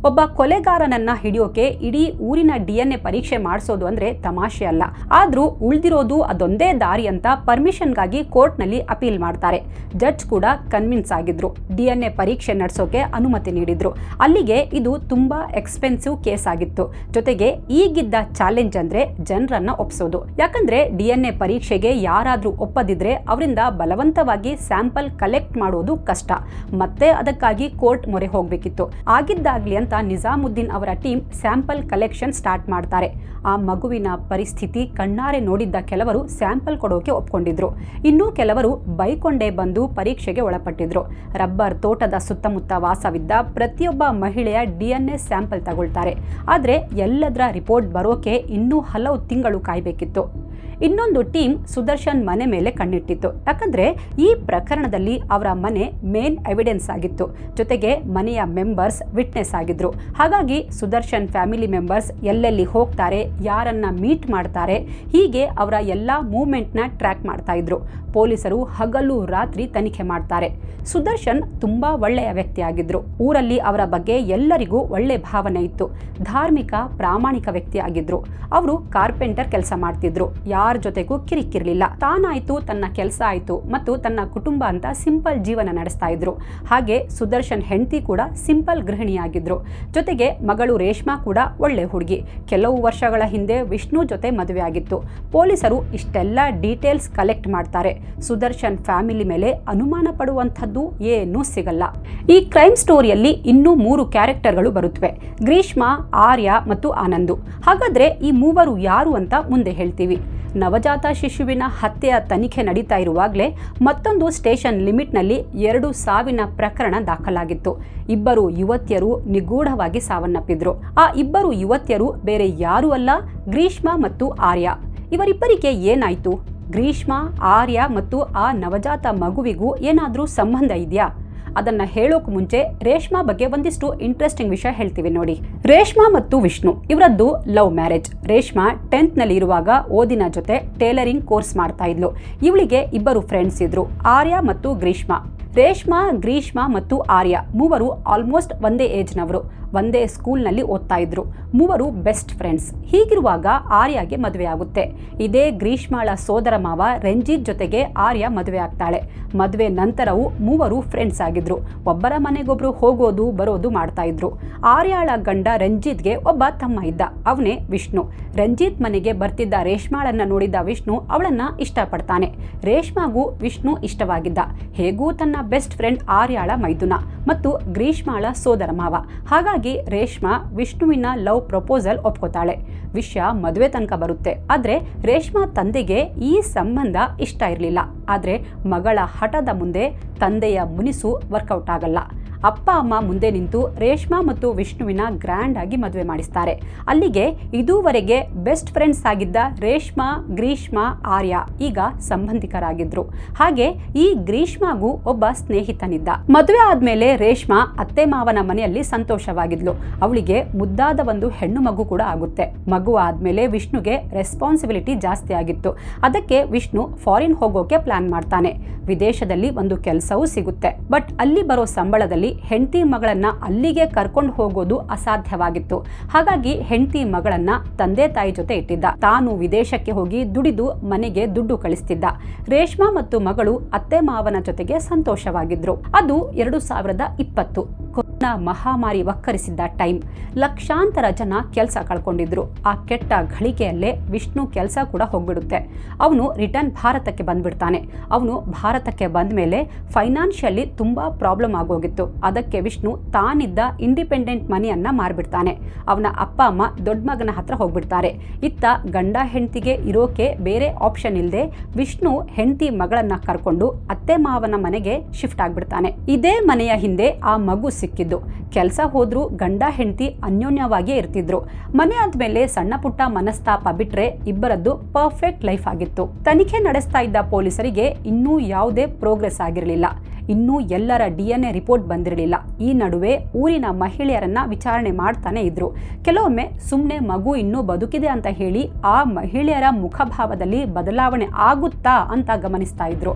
ಒಬ್ಬ ಕೊಲೆಗಾರನನ್ನ ಹಿಡಿಯೋಕೆ ಇಡೀ ಊರಿನ DNA ಪರೀಕ್ಷೆ ಮಾಡಿಸೋದು ಅಂದ್ರೆ ತಮಾಷೆ ಅಲ್ಲ. ಆದ್ರೂ ಉಳಿದಿರೋದು ಅದೊಂದೇ ದಾರಿ ಅಂತ ಪರ್ಮಿಷನ್ಗಾಗಿ ಕೋರ್ಟ್ನಲ್ಲಿ ಅಪೀಲ್ ಮಾಡ್ತಾರೆ. ಜಡ್ಜ್ ಕೂಡ ಕನ್ವಿನ್ಸ್ ಆಗಿದ್ರು, DNA ಪರೀಕ್ಷೆ ನಡೆಸೋಕೆ ಅನುಮತಿ ನೀಡಿದ್ರು. ಅಲ್ಲಿಗೆ ಇದು ತುಂಬಾ ಎಕ್ಸ್ಪೆನ್ಸಿವ್ ಕೇಸ್ ಆಗಿತ್ತು. ಜೊತೆಗೆ ಈಗಿದ್ದ ಚಾಲೆಂಜ್ ಅಂದ್ರೆ ಜನರನ್ನ ಒಪ್ಸೋದು. ಯಾಕಂದ್ರೆ DNA ಪರೀಕ್ಷೆಗೆ ಯಾರಾದ್ರೂ ಒಪ್ಪದಿದ್ರೆ ಅವರಿಂದ ಬಲವಂತವಾಗಿ ಸ್ಯಾಂಪಲ್ ಕಲೆಕ್ಟ್ ಮಾಡೋದು ಕಷ್ಟ, ಮತ್ತೆ ಅದಕ್ಕಾಗಿ ಕೋರ್ಟ್ ಮೊರೆ ಹೋಗ್ಬೇಕಿತ್ತು. ಆಗಿದ್ದಾಗ್ಲಿ ಅಂತ ನಿಜಾಮುದ್ದೀನ್ ಅವರ ಟೀಮ್ ಸ್ಯಾಂಪಲ್ ಕಲೆಕ್ಷನ್ ಸ್ಟಾರ್ಟ್ ಮಾಡ್ತಾರೆ. ಆ ಮಗುವಿನ ಪರಿಸ್ಥಿತಿ ಕಣ್ಣಾರೆ ನೋಡಿದ್ದ ಕೆಲವರು ಸ್ಯಾಂಪಲ್ ಕೊಡೋಕೆ ಒಪ್ಕೊಂಡಿದ್ರು. ಇನ್ನೂ ಕೆಲವರು ಬೈಕೊಂಡೇ ಬಂದು ಪರೀಕ್ಷೆಗೆ ಒಳಪಟ್ಟಿದ್ರು. ರಬ್ಬರ್ ತೋಟದ ಸುತ್ತಮುತ್ತ ವಾಸವಿದ್ದ ಪ್ರತಿಯೊಬ್ಬ ಮಹಿಳೆಯ DNA ಸ್ಯಾಂಪಲ್ ತಗೊಳ್ತಾರೆ. ಆದ್ರೆ ಎಲ್ಲದರ ರಿಪೋರ್ಟ್ ಬರೋಕೆ ಇನ್ನೂ ಹಲವು ತಿಂಗಳು ಕಾಯ್ಬೇಕಿತ್ತು. ಇನ್ನೊಂದು ಟೀಮ್ ಸುದರ್ಶನ್ ಮನೆ ಮೇಲೆ ಕಣ್ಣಿಟ್ಟಿತ್ತು. ಯಾಕಂದ್ರೆ ಈ ಪ್ರಕರಣದಲ್ಲಿ ಅವರ ಮನೆ ಮೇನ್ ಎವಿಡೆನ್ಸ್ ಆಗಿತ್ತು. ಜೊತೆಗೆ ಮನೆಯ ಮೆಂಬರ್ಸ್ ವಿಟ್ನೆಸ್ ಆಗಿದ್ರು. ಹಾಗಾಗಿ ಸುದರ್ಶನ್ ಫ್ಯಾಮಿಲಿ ಮೆಂಬರ್ಸ್ ಎಲ್ಲೆಲ್ಲಿ ಹೋಗ್ತಾರೆ, ಯಾರನ್ನ ಮೀಟ್ ಮಾಡ್ತಾರೆ, ಹೀಗೆ ಅವರ ಎಲ್ಲ ಮೂವ್ಮೆಂಟ್ನ ಟ್ರ್ಯಾಕ್ ಮಾಡ್ತಾ ಇದ್ರು. ಪೊಲೀಸರು ಹಗಲು ರಾತ್ರಿ ತನಿಖೆ ಮಾಡ್ತಾರೆ. ಸುದರ್ಶನ್ ತುಂಬಾ ಒಳ್ಳೆಯ ವ್ಯಕ್ತಿಯಾಗಿದ್ರು. ಊರಲ್ಲಿ ಅವರ ಬಗ್ಗೆ ಎಲ್ಲರಿಗೂ ಒಳ್ಳೆ ಭಾವನೆ ಇತ್ತು. ಧಾರ್ಮಿಕ, ಪ್ರಾಮಾಣಿಕ ವ್ಯಕ್ತಿ ಆಗಿದ್ರು. ಅವರು ಕಾರ್ಪೆಂಟರ್ ಕೆಲಸ ಮಾಡ್ತಿದ್ರು. ಯಾರ ಜೊತೆಗೂ ಕಿರಿಕಿರ್ಲಿಲ್ಲ. ತಾನಾಯ್ತು, ತನ್ನ ಕೆಲಸ ಆಯ್ತು ಮತ್ತು ತನ್ನ ಕುಟುಂಬ ಅಂತ ಸಿಂಪಲ್ ಜೀವನ ನಡೆಸ್ತಾ ಇದ್ರು. ಹಾಗೆ ಸುದರ್ಶನ್ ಹೆಂಡತಿ ಕೂಡ ಸಿಂಪಲ್ ಗೃಹಿಣಿಯಾಗಿದ್ರು. ಜೊತೆಗೆ ಮಗಳು ರೇಷ್ಮಾ ಕೂಡ ಒಳ್ಳೆ ಹುಡುಗಿ. ಕೆಲವು ವರ್ಷಗಳ ಹಿಂದೆ ವಿಷ್ಣು ಜೊತೆ ಮದುವೆ ಆಗಿತ್ತು. ಪೊಲೀಸರು ಇಷ್ಟೆಲ್ಲ ಡೀಟೇಲ್ಸ್ ಕಲೆಕ್ಟ್ ಮಾಡ್ತಾರೆ. ಸುದರ್ಶನ್ ಫ್ಯಾಮಿಲಿ ಮೇಲೆ ಅನುಮಾನ ಪಡುವಂಥದ್ದು ಏನೂ ಸಿಗಲ್ಲ. ಈ ಕ್ರೈಮ್ ಸ್ಟೋರಿಯಲ್ಲಿ ಇನ್ನೂ 3 ಕ್ಯಾರೆಕ್ಟರ್ಗಳು ಬರುತ್ತವೆ, ಗ್ರೀಷ್ಮಾ, ಆರ್ಯ ಮತ್ತು ಆನಂದು. ಹಾಗಾದ್ರೆ ಈ ಮೂವರು ಯಾರು ಅಂತ ಮುಂದೆ ಹೇಳ್ತೀವಿ. ನವಜಾತ ಶಿಶುವಿನ ಹತ್ಯೆಯ ತನಿಖೆ ನಡೀತಾ ಇರುವಾಗಲೇ ಮತ್ತೊಂದು ಸ್ಟೇಷನ್ ಲಿಮಿಟ್ನಲ್ಲಿ 2 ಸಾವಿನ ಪ್ರಕರಣ ದಾಖಲಾಗಿತ್ತು. 2 ಯುವತಿಯರು ನಿಗೂಢವಾಗಿ ಸಾವನ್ನಪ್ಪಿದ್ರು. ಆ 2 ಯುವತಿಯರು ಬೇರೆ ಯಾರೂ ಅಲ್ಲ, ಗ್ರೀಷ್ಮಾ ಮತ್ತು ಆರ್ಯ. ಇವರಿಬ್ಬರಿಗೆ ಏನಾಯ್ತು? ಗ್ರೀಷ್ಮಾ, ಆರ್ಯ ಮತ್ತು ಆ ನವಜಾತ ಮಗುವಿಗೂ ಏನಾದರೂ ಸಂಬಂಧ ಇದೆಯಾ? ಅದನ್ನ ಹೇಳೋಕೆ ಮುಂಚೆ ರೇಷ್ಮಾ ಬಗ್ಗೆ ಒಂದಿಷ್ಟು ಇಂಟ್ರೆಸ್ಟಿಂಗ್ ವಿಷಯ ಹೇಳ್ತೀವಿ ನೋಡಿ. ರೇಷ್ಮಾ ಮತ್ತು ವಿಷ್ಣು ಇವರದ್ದು ಲವ್ ಮ್ಯಾರೇಜ್. ರೇಷ್ಮಾ 10th ನಲ್ಲಿ ಇರುವಾಗ ಓದಿನ ಜೊತೆ ಟೇಲರಿಂಗ್ ಕೋರ್ಸ್ ಮಾಡ್ತಾ ಇದ್ಲು. ಇವಳಿಗೆ 2 ಫ್ರೆಂಡ್ಸ್ ಇದ್ರು, ಆರ್ಯ ಮತ್ತು ಗ್ರೀಷ್ಮಾ. ರೇಷ್ಮಾ, ಗ್ರೀಷ್ಮಾ ಮತ್ತು ಆರ್ಯ ಮೂವರು ಆಲ್ಮೋಸ್ಟ್ ಒಂದೇ ಏಜ್ನವರು, ಒಂದೇ ಸ್ಕೂಲ್ನಲ್ಲಿ ಓದ್ತಾ ಇದ್ರು. ಮೂವರು ಬೆಸ್ಟ್ ಫ್ರೆಂಡ್ಸ್. ಹೀಗಿರುವಾಗ ಆರ್ಯಗೆ ಮದುವೆ ಆಗುತ್ತೆ. ಇದೇ ಗ್ರೀಷ್ಮಾಳ ಸೋದರ ಮಾವ ರಂಜಿತ್ ಜೊತೆಗೆ ಆರ್ಯ ಮದುವೆ ಆಗ್ತಾಳೆ. ಮದುವೆ ನಂತರವೂ ಮೂವರು ಫ್ರೆಂಡ್ಸ್ ಆಗಿದ್ರು. ಒಬ್ಬರ ಮನೆಗೊಬ್ರು ಹೋಗೋದು ಬರೋದು ಮಾಡ್ತಾ ಇದ್ರು. ಆರ್ಯಾಳ ಗಂಡ ರಂಜಿತ್ಗೆ ಒಬ್ಬ ತಮ್ಮ ಇದ್ದ, ಅವನೇ ವಿಷ್ಣು. ರಂಜಿತ್ ಮನೆಗೆ ಬರ್ತಿದ್ದ ರೇಷ್ಮಾಳನ್ನ ನೋಡಿದ್ದ ವಿಷ್ಣು ಅವಳನ್ನ ಇಷ್ಟಪಡ್ತಾನೆ. ರೇಷ್ಮಾಗೂ ವಿಷ್ಣು ಇಷ್ಟವಾಗಿದ್ದ. ಹೇಗೂ ತನ್ನ ಬೆಸ್ಟ್ ಫ್ರೆಂಡ್ ಆರ್ಯಾಳ ಮೈದುನ ಮತ್ತು ಗ್ರೀಷ್ಮಾಳ ಸೋದರ ಮಾವ. ಹಾಗಾಗಿ ರೇಷ್ಮಾ ವಿಷ್ಣುವಿನ ಲವ್ ಪ್ರಪೋಸಲ್ ಒಪ್ಕೋತಾಳೆ. ವಿಷಯ ಮದುವೆ ತನಕ ಬರುತ್ತೆ. ಆದ್ರೆ ರೇಷ್ಮಾ ತಂದೆಗೆ ಈ ಸಂಬಂಧ ಇಷ್ಟ ಇರಲಿಲ್ಲ. ಆದ್ರೆ ಮಗಳ ಹಠದ ಮುಂದೆ ತಂದೆಯ ಮುನಿಸು ವರ್ಕೌಟ್ ಆಗಲ್ಲ. ಅಪ್ಪ ಅಮ್ಮ ಮುಂದೆ ನಿಂತು ರೇಷ್ಮಾ ಮತ್ತು ವಿಷ್ಣುವಿನ ಗ್ರ್ಯಾಂಡ್ ಆಗಿ ಮದುವೆ ಮಾಡಿಸ್ತಾರೆ. ಅಲ್ಲಿಗೆ ಇದುವರೆಗೆ ಬೆಸ್ಟ್ ಫ್ರೆಂಡ್ಸ್ ಆಗಿದ್ದ ರೇಷ್ಮಾ, ಗ್ರೀಷ್ಮಾ, ಆರ್ಯ ಈಗ ಸಂಬಂಧಿಕರಾಗಿದ್ರು. ಹಾಗೆ ಈ ಗ್ರೀಷ್ಮಾಗೂ ಒಬ್ಬ ಸ್ನೇಹಿತನಿದ್ದ. ಮದುವೆ ಆದ್ಮೇಲೆ ರೇಷ್ಮಾ ಅತ್ತೆ ಮಾವನ ಮನೆಯಲ್ಲಿ ಸಂತೋಷವಾಗಿದ್ಲು. ಅವಳಿಗೆ ಮುದ್ದಾದ ಒಂದು ಹೆಣ್ಣು ಮಗು ಕೂಡ ಆಗುತ್ತೆ. ಮಗು ಆದ್ಮೇಲೆ ವಿಷ್ಣುಗೆ ರೆಸ್ಪಾನ್ಸಿಬಿಲಿಟಿ ಜಾಸ್ತಿ ಆಗಿತ್ತು. ಅದಕ್ಕೆ ವಿಷ್ಣು ಫಾರಿನ್ ಹೋಗೋಕೆ ಪ್ಲಾನ್ ಮಾಡ್ತಾನೆ. ವಿದೇಶದಲ್ಲಿ ಒಂದು ಕೆಲಸವೂ ಸಿಗುತ್ತೆ. ಬಟ್ ಅಲ್ಲಿ ಬರೋ ಸಂಬಳದಲ್ಲಿ ಹೆಂಡತಿ ಮಗಳನ್ನ ಅಲ್ಲಿಗೆ ಕರ್ಕೊಂಡು ಹೋಗೋದು ಅಸಾಧ್ಯವಾಗಿತ್ತು. ಹಾಗಾಗಿ ಹೆಂಡತಿ ಮಗಳನ್ನ ತಂದೆ ತಾಯಿ ಜೊತೆ ಇಟ್ಟಿದ್ದ. ತಾನು ವಿದೇಶಕ್ಕೆ ಹೋಗಿ ದುಡಿದು ಮನೆಗೆ ದುಡ್ಡು ಕಳಿಸ್ತಿದ್ದ. ರೇಷ್ಮಾ ಮತ್ತು ಮಗಳು ಅತ್ತೆ ಮಾವನ ಜೊತೆಗೆ ಸಂತೋಷವಾಗಿದ್ರು. ಅದು 2020. ಕೊರೋನಾ ಮಹಾಮಾರಿ ವಕ್ಕರಿಸಿದ್ದ ಟೈಮ್. ಲಕ್ಷಾಂತರ ಜನ ಕೆಲಸ ಕಳ್ಕೊಂಡಿದ್ರು. ಆ ಕೆಟ್ಟ ಘಳಿಗೆಯಲ್ಲೇ ವಿಷ್ಣು ಕೆಲಸ ಕೂಡ ಹೋಗ್ಬಿಡುತ್ತೆ. ಅವನು ರಿಟರ್ನ್ ಭಾರತಕ್ಕೆ ಬಂದ್ಬಿಡ್ತಾನೆ. ಅವನು ಭಾರತಕ್ಕೆ ಬಂದ ಮೇಲೆ ಫೈನಾನ್ಷಿಯಲಿ ತುಂಬಾ ಪ್ರಾಬ್ಲಮ್ ಆಗೋಗಿತ್ತು. ಅದಕ್ಕೆ ವಿಷ್ಣು ತಾನಿದ್ದ ಇಂಡಿಪೆಂಡೆಂಟ್ ಮನೆಯನ್ನ ಮಾರ್ಬಿಡ್ತಾನೆ. ಅವನ ಅಪ್ಪ ಅಮ್ಮ ದೊಡ್ಡ ಮಗನ ಹತ್ರ ಹೋಗ್ಬಿಡ್ತಾರೆ. ಇತ್ತ ಗಂಡ ಹೆಂಡತಿಗೆ ಇರೋಕೆ ಬೇರೆ ಆಪ್ಷನ್ ಇಲ್ಲದೆ ವಿಷ್ಣು ಹೆಂಡತಿ ಮಗಳನ್ನ ಕರ್ಕೊಂಡು ಅತ್ತೆ ಮಾವನ ಮನೆಗೆ ಶಿಫ್ಟ್ ಆಗ್ಬಿಡ್ತಾನೆ. ಇದೇ ಮನೆಯ ಹಿಂದೆ ಆ ಮಗು ಸಿಕ್ಕಿದ್ದು. ಕೆಲಸ ಹೋದ್ರೂ ಗಂಡ ಹೆಂಡತಿ ಅನ್ಯೋನ್ಯವಾಗಿಯೇ ಇರ್ತಿದ್ರು. ಮನೆ ಆದ್ಮೇಲೆ ಸಣ್ಣ ಪುಟ್ಟ ಮನಸ್ತಾಪ ಬಿಟ್ರೆ ಇಬ್ಬರದ್ದು ಪರ್ಫೆಕ್ಟ್ ಲೈಫ್ ಆಗಿತ್ತು. ತನಿಖೆ ನಡೆಸ್ತಾ ಇದ್ದ ಪೊಲೀಸರಿಗೆ ಇನ್ನೂ ಯಾವುದೇ ಪ್ರೋಗ್ರೆಸ್ ಆಗಿರಲಿಲ್ಲ. ಇನ್ನೂ ಎಲ್ಲರ DNA ರಿಪೋರ್ಟ್ ಬಂದಿರಲಿಲ್ಲ. ಈ ನಡುವೆ ಊರಿನ ಮಹಿಳೆಯರನ್ನ ವಿಚಾರಣೆ ಮಾಡ್ತಾನೆ ಇದ್ರು. ಕೆಲವೊಮ್ಮೆ ಸುಮ್ಮನೆ ಮಗು ಇನ್ನೂ ಬದುಕಿದೆ ಅಂತ ಹೇಳಿ ಆ ಮಹಿಳೆಯರ ಮುಖಭಾವದಲ್ಲಿ ಬದಲಾವಣೆ ಆಗುತ್ತಾ ಅಂತ ಗಮನಿಸ್ತಾ ಇದ್ರು.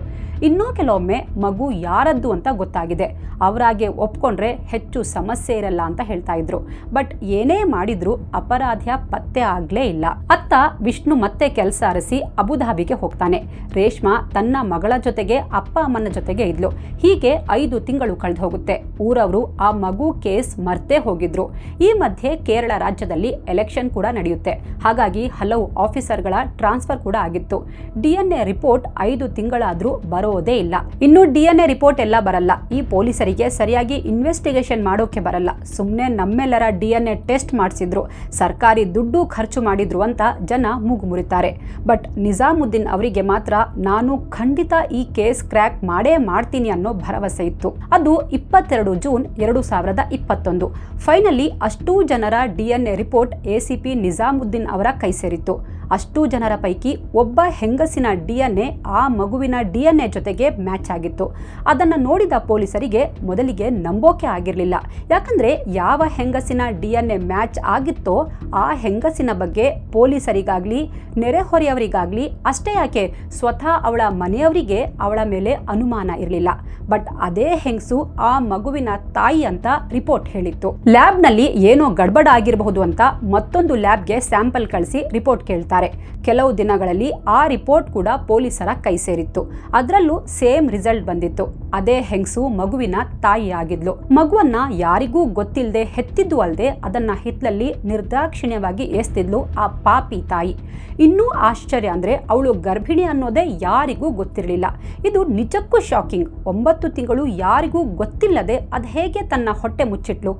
ಇನ್ನೂ ಕೆಲವೊಮ್ಮೆ ಮಗು ಯಾರದ್ದು ಅಂತ ಗೊತ್ತಾಗಿದೆ, ಅವರಾಗೆ ಒಪ್ಕೊಂಡ್ರೆ ಹೆಚ್ಚು ಸಮಸ್ಯೆ ಇರಲ್ಲ ಅಂತ ಹೇಳ್ತಾ ಇದ್ರು. ಬಟ್ ಏನೇ ಮಾಡಿದ್ರು ಅಪರಾಧ್ಯ ಪತ್ತೆ ಆಗ್ಲೇ ಇಲ್ಲ. ಅತ್ತ ವಿಷ್ಣು ಮತ್ತೆ ಕೆಲಸ ಅರಸಿ ಅಬುಧಾಬಿಗೆ ಹೋಗ್ತಾನೆ. ರೇಷ್ಮಾ ತನ್ನ ಮಗಳ ಜೊತೆಗೆ ಅಪ್ಪ ಅಮ್ಮನ ಜೊತೆಗೆ ಇದ್ಲು. ಹೀಗೆ 5 ತಿಂಗಳು ಕಳೆದು ಹೋಗುತ್ತೆ. ಊರವರು ಆ ಮಗು ಕೇಸ್ ಮರ್ತೇ ಹೋಗಿದ್ರು. ಈ ಮಧ್ಯೆ ಕೇರಳ ರಾಜ್ಯದಲ್ಲಿ ಎಲೆಕ್ಷನ್ ಕೂಡ ನಡೆಯುತ್ತೆ. ಹಾಗಾಗಿ ಹಲವು ಆಫೀಸರ್ಗಳ ಟ್ರಾನ್ಸ್ಫರ್ ಕೂಡ ಆಗಿತ್ತು. DNA ರಿಪೋರ್ಟ್ 5 ತಿಂಗಳಾದ್ರೂ ಬರೋದೇ ಇಲ್ಲ. ಇನ್ನು DNA ರಿಪೋರ್ಟ್ ಎಲ್ಲ ಬರಲ್ಲ. ಈ ಪೊಲೀಸರಿಗೆ ಸರಿಯಾಗಿ ಇನ್ವೆಸ್ಟಿಗೇಷನ್ ಮಾಡೋಕೆ ಬರಲ್ಲ. ಸುಮ್ಮನೆ ನಮ್ಮೆಲ್ಲರ DNA ಟೆಸ್ಟ್ ಮಾಡಿಸಿದ್ರು, ಸರ್ಕಾರಿ ದುಡ್ಡು ಖರ್ಚು ಮಾಡಿದ್ರು ಅಂತ ಜನ ಮೂಗು ಮುರಿತಾರೆ. ಬಟ್ ನಿಜಾಮುದ್ದೀನ್ ಅವರಿಗೆ ಮಾತ್ರ ನಾನು ಖಂಡಿತ ಈ ಕೇಸ್ ಕ್ರ್ಯಾಕ್ ಮಾಡೇ ಮಾಡ್ತೀನಿ ಅನ್ನೋ ಭರವಸೆ ಇತ್ತು. ಅದು 22 ಜೂನ್ 2021. ಫೈನಲಿ ಅಷ್ಟೂ ಜನರ DNA ರಿಪೋರ್ಟ್ ACP ನಿಜಾಮುದ್ದೀನ್ ಅವರ ಕೈ ಸೇರಿತ್ತು. ಅಷ್ಟೂ ಜನರ ಪೈಕಿ ಒಬ್ಬ ಹೆಂಗಸಿನ DNA ಆ ಮಗುವಿನ DNA ಜೊತೆಗೆ ಮ್ಯಾಚ್ ಆಗಿತ್ತು. ಅದನ್ನು ನೋಡಿದ ಪೊಲೀಸರಿಗೆ ಮೊದಲಿಗೆ ನಂಬೋಕೆ ಆಗಿರಲಿಲ್ಲ. ಯಾಕಂದ್ರೆ ಯಾವ ಹೆಂಗಸಿನ DNA ಮ್ಯಾಚ್ ಆಗಿತ್ತೋ ಆ ಹೆಂಗಸಿನ ಬಗ್ಗೆ ಪೊಲೀಸರಿಗಾಗ್ಲಿ ನೆರೆಹೊರೆಯವರಿಗಾಗ್ಲಿ ಅಷ್ಟೇ ಯಾಕೆ ಸ್ವತಃ ಅವಳ ಮನೆಯವರಿಗೆ ಅವಳ ಮೇಲೆ ಅನುಮಾನ ಇರಲಿಲ್ಲ. ಬಟ್ ಅದೇ ಹೆಂಗಸು ಆ ಮಗುವಿನ ತಾಯಿ ಅಂತ ರಿಪೋರ್ಟ್ ಹೇಳಿತ್ತು. ಲ್ಯಾಬ್ನಲ್ಲಿ ಏನೋ ಗಡ್ಬಡ ಆಗಿರಬಹುದು ಅಂತ ಮತ್ತೊಂದು ಲ್ಯಾಬ್ಗೆ ಸ್ಯಾಂಪಲ್ ಕಳಿಸಿ ರಿಪೋರ್ಟ್ ಕೇಳ್ತಾರೆ. ಕೆಲವು ದಿನಗಳಲ್ಲಿ ಆ ರಿಪೋರ್ಟ್ ಕೂಡ ಪೊಲೀಸರ ಕೈ ಸೇರಿತ್ತು. ಅದರಲ್ಲೂ ಸೇಮ್ ರಿಸಲ್ಟ್ ಬಂದಿತ್ತು. ಅದೇ ಹೆಂಗಸು ಮಗುವಿನ ತಾಯಿ ಆಗಿದ್ಲು. ಮಗುವನ್ನ ಯಾರಿಗೂ ಗೊತ್ತಿಲ್ಲದೆ ಹೆತ್ತಿದ್ದು ಅಲ್ಲದೆ ಅದನ್ನ ಹಿತ್ಲಲ್ಲಿ ನಿರ್ದಾಕ್ಷಿಣ್ಯವಾಗಿ ಎಸ್ತಿದ್ಲು ಆ ಪಾಪಿ ತಾಯಿ. ಇನ್ನೂ ಆಶ್ಚರ್ಯ ಅಂದ್ರೆ ಅವಳು ಗರ್ಭಿಣಿ ಅನ್ನೋದೇ ಯಾರಿಗೂ ಗೊತ್ತಿರಲಿಲ್ಲ. ಇದು ನಿಜಕ್ಕೂ ಶಾಕಿಂಗ್. 9 ತಿಂಗಳು ಯಾರಿಗೂ ಗೊತ್ತಿಲ್ಲದೆ ಅದು ಹೇಗೆ ತನ್ನ ಹೊಟ್ಟೆ ಮುಚ್ಚಿಟ್ಲು?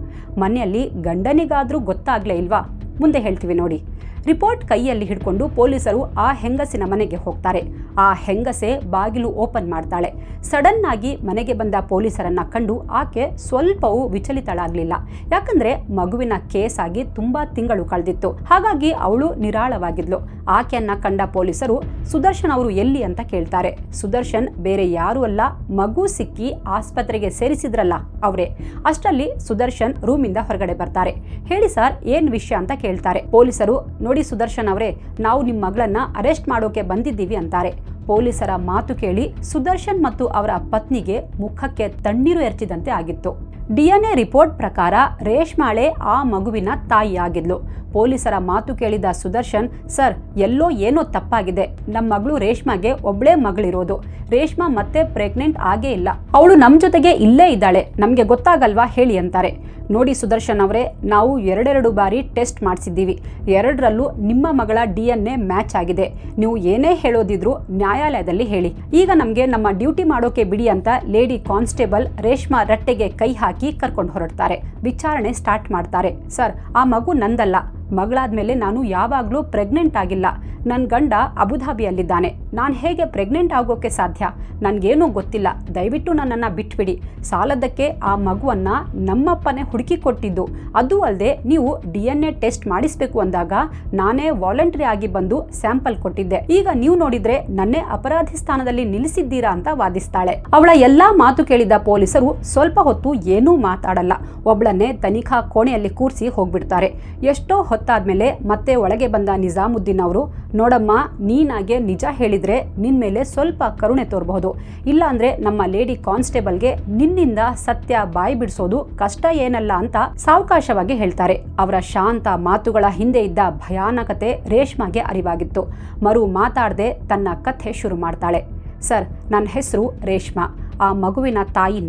ಮನೆಯಲ್ಲಿ ಗಂಡನಿಗಾದ್ರೂ ಗೊತ್ತಾಗ್ಲೇ ಇಲ್ವಾ? ಮುಂದೆ ಹೇಳ್ತೀವಿ ನೋಡಿ. ರಿಪೋರ್ಟ್ ಕೈಯಲ್ಲಿ ಹಿಡ್ಕೊಂಡು ಪೊಲೀಸರು ಆ ಹೆಂಗಸಿನ ಮನೆಗೆ ಹೋಗ್ತಾರೆ. ಆ ಹೆಂಗಸೆ ಬಾಗಿಲು ಓಪನ್ ಮಾಡ್ತಾಳೆ. ಸಡನ್ ಆಗಿ ಮನೆಗೆ ಬಂದ ಪೊಲೀಸರನ್ನ ಕಂಡು ಆಕೆ ಸ್ವಲ್ಪವೂ ವಿಚಲಿತಳಾಗ್ಲಿಲ್ಲ. ಯಾಕಂದ್ರೆ ಮಗುವಿನ ಕೇಸ್ ಆಗಿ ತುಂಬಾ ತಿಂಗಳು ಕಳೆದಿತ್ತು. ಹಾಗಾಗಿ ಅವಳು ನಿರಾಳವಾಗಿದ್ಲು. ಆಕೆಯನ್ನ ಕಂಡ ಪೊಲೀಸರು ಸುದರ್ಶನ್ ಅವರು ಎಲ್ಲಿ ಅಂತ ಕೇಳ್ತಾರೆ. ಸುದರ್ಶನ್ ಬೇರೆ ಯಾರೂ ಅಲ್ಲ, ಮಗು ಸಿಕ್ಕಿ ಆಸ್ಪತ್ರೆಗೆ ಸೇರಿಸಿದ್ರಲ್ಲ ಅವರೇ. ಅಷ್ಟರಲ್ಲಿ ಸುದರ್ಶನ್ ರೂಮಿಂದ ಹೊರಗಡೆ ಬರ್ತಾರೆ. ಹೇಳಿ ಸರ್, ಏನ್ ವಿಷಯ ಅಂತ ಕೇಳ್ತಾರೆ. ಪೊಲೀಸರು, ನೋಡಿ ಸುದರ್ಶನ್ ಅವರೇ, ನಾವು ನಿಮ್ಮ ಮಗಳನ್ನ ಅರೆಸ್ಟ್ ಮಾಡೋಕೆ ಬಂದಿದ್ದೀವಿ ಅಂತಾರೆ. ಪೊಲೀಸರ ಮಾತು ಕೇಳಿ ಸುದರ್ಶನ್ ಮತ್ತು ಅವರ ಪತ್ನಿಗೆ ಮುಖಕ್ಕೆ ತಣ್ಣೀರು ಎರಚಿದಂತೆ ಆಗಿತ್ತು. DNA ರಿಪೋರ್ಟ್ ಪ್ರಕಾರ ರೇಷ್ಮಾಳೆ ಆ ಮಗುವಿನ ತಾಯಿಯಾಗಿದ್ಲು. ಪೊಲೀಸರ ಮಾತು ಕೇಳಿದ ಸುದರ್ಶನ್, ಸರ್, ಎಲ್ಲೋ ಏನೋ ತಪ್ಪಾಗಿದೆ. ನಮ್ಮ ಮಗಳು ರೇಷ್ಮಾಗೆ ಒಬ್ಳೇ ಮಗಳಿರೋದು. ರೇಷ್ಮಾ ಮತ್ತೆ ಪ್ರೆಗ್ನೆಂಟ್ ಆಗೇ ಇಲ್ಲ. ಅವಳು ನಮ್ಮ ಜೊತೆಗೆ ಇಲ್ಲೇ ಇದ್ದಾಳೆ. ನಮಗೆ ಗೊತ್ತಾಗಲ್ವಾ ಹೇಳಿ ಅಂತಾರೆ. ನೋಡಿ ಸುದರ್ಶನ್ ಅವರೇ, ನಾವು 2 ಬಾರಿ ಟೆಸ್ಟ್ ಮಾಡಿಸಿದ್ದೀವಿ. 2ರಲ್ಲೂ ನಿಮ್ಮ ಮಗಳ DNA ಮ್ಯಾಚ್ ಆಗಿದೆ. ನೀವು ಏನೇ ಹೇಳೋದಿದ್ರು ನ್ಯಾಯಾಲಯದಲ್ಲಿ ಹೇಳಿ. ಈಗ ನಮಗೆ ನಮ್ಮ ಡ್ಯೂಟಿ ಮಾಡೋಕೆ ಬಿಡಿ ಅಂತ ಲೇಡಿ ಕಾನ್ಸ್ಟೇಬಲ್ ರೇಷ್ಮಾ ರಟ್ಟೆಗೆ ಕೈ ಹಾಕಿ ಕರ್ಕೊಂಡು ಹೊರಡ್ತಾರೆ. ವಿಚಾರಣೆ ಸ್ಟಾರ್ಟ್ ಮಾಡ್ತಾರೆ. ಸರ್, ಆ ಮಗು ನಂದಲ್ಲ. ಮಗಳಾದ್ಮೇಲೆ ನಾನು ಯಾವಾಗಲೂ ಪ್ರೆಗ್ನೆಂಟ್ ಆಗಿಲ್ಲ. ನನ್ನ ಗಂಡ ಅಬುಧಾಬಿಯಲ್ಲಿದ್ದಾನೆ. ನಾನು ಹೇಗೆ ಪ್ರೆಗ್ನೆಂಟ್ ಆಗೋಕೆ ಸಾಧ್ಯ? ನನಗೇನೂ ಗೊತ್ತಿಲ್ಲ. ದಯವಿಟ್ಟು ನನ್ನನ್ನು ಬಿಟ್ಬಿಡಿ. ಸಾಲದಕ್ಕೆ ಆ ಮಗುವನ್ನು ನಮ್ಮಪ್ಪನೇ ಹುಡುಕಿ ಕೊಟ್ಟಿದ್ದು. ಅದು ಅಲ್ಲದೆ ನೀವು DNA ಟೆಸ್ಟ್ ಮಾಡಿಸ್ಬೇಕು ಅಂದಾಗ ನಾನೇ ವಾಲಂಟರಿ ಆಗಿ ಬಂದು ಸ್ಯಾಂಪಲ್ ಕೊಟ್ಟಿದ್ದೆ. ಈಗ ನೀವು ನೋಡಿದ್ರೆ ನನ್ನೇ ಅಪರಾಧಿ ಸ್ಥಾನದಲ್ಲಿ ನಿಲ್ಲಿಸಿದ್ದೀರಾ ಅಂತ ವಾದಿಸ್ತಾಳೆ. ಅವಳ ಎಲ್ಲಾ ಮಾತು ಕೇಳಿದ ಪೊಲೀಸರು ಸ್ವಲ್ಪ ಹೊತ್ತು ಏನೂ ಮಾತಾಡಲ್ಲ. ಒಬ್ಳನ್ನೇ ತನಿಖಾ ಕೋಣೆಯಲ್ಲಿ ಕೂರಿಸಿ ಹೋಗ್ಬಿಡ್ತಾರೆ. ಎಷ್ಟೋ ಹೊತ್ತಾದ್ಮೇಲೆ ಮತ್ತೆ ಒಳಗೆ ಬಂದ ನಿಜಾಮುದ್ದೀನ್ ಅವರು, ನೋಡಮ್ಮ, ನೀನಾಗೆ ನಿಜ ಹೇಳಿದ್ರೆ ನಿನ್ ಮೇಲೆ ಸ್ವಲ್ಪ ಕರುಣೆ ತೋರಬಹುದು. ಇಲ್ಲ ಅಂದ್ರೆ ನಮ್ಮ ಲೇಡಿ ಕಾನ್ಸ್ಟೇಬಲ್ಗೆ ನಿನ್ನಿಂದ ಸತ್ಯ ಬಾಯಿ ಬಿಡಿಸೋದು ಕಷ್ಟ ಏನಲ್ಲ ಅಂತ ಸಾವಕಾಶವಾಗಿ ಹೇಳ್ತಾರೆ. ಅವರ ಶಾಂತ ಮಾತುಗಳ ಹಿಂದೆ ಇದ್ದ ಭಯಾನಕತೆ ರೇಷ್ಮಾಗೆ ಅರಿವಾಗಿತ್ತು. ಮರು ಮಾತಾಡದೆ ತನ್ನ ಕಥೆ ಶುರು ಮಾಡ್ತಾಳೆ. ಸರ್, ನನ್ನ ಹೆಸರು ರೇಷ್ಮಾ. ಆ ಮಗುವಿನ ತಾಯಿ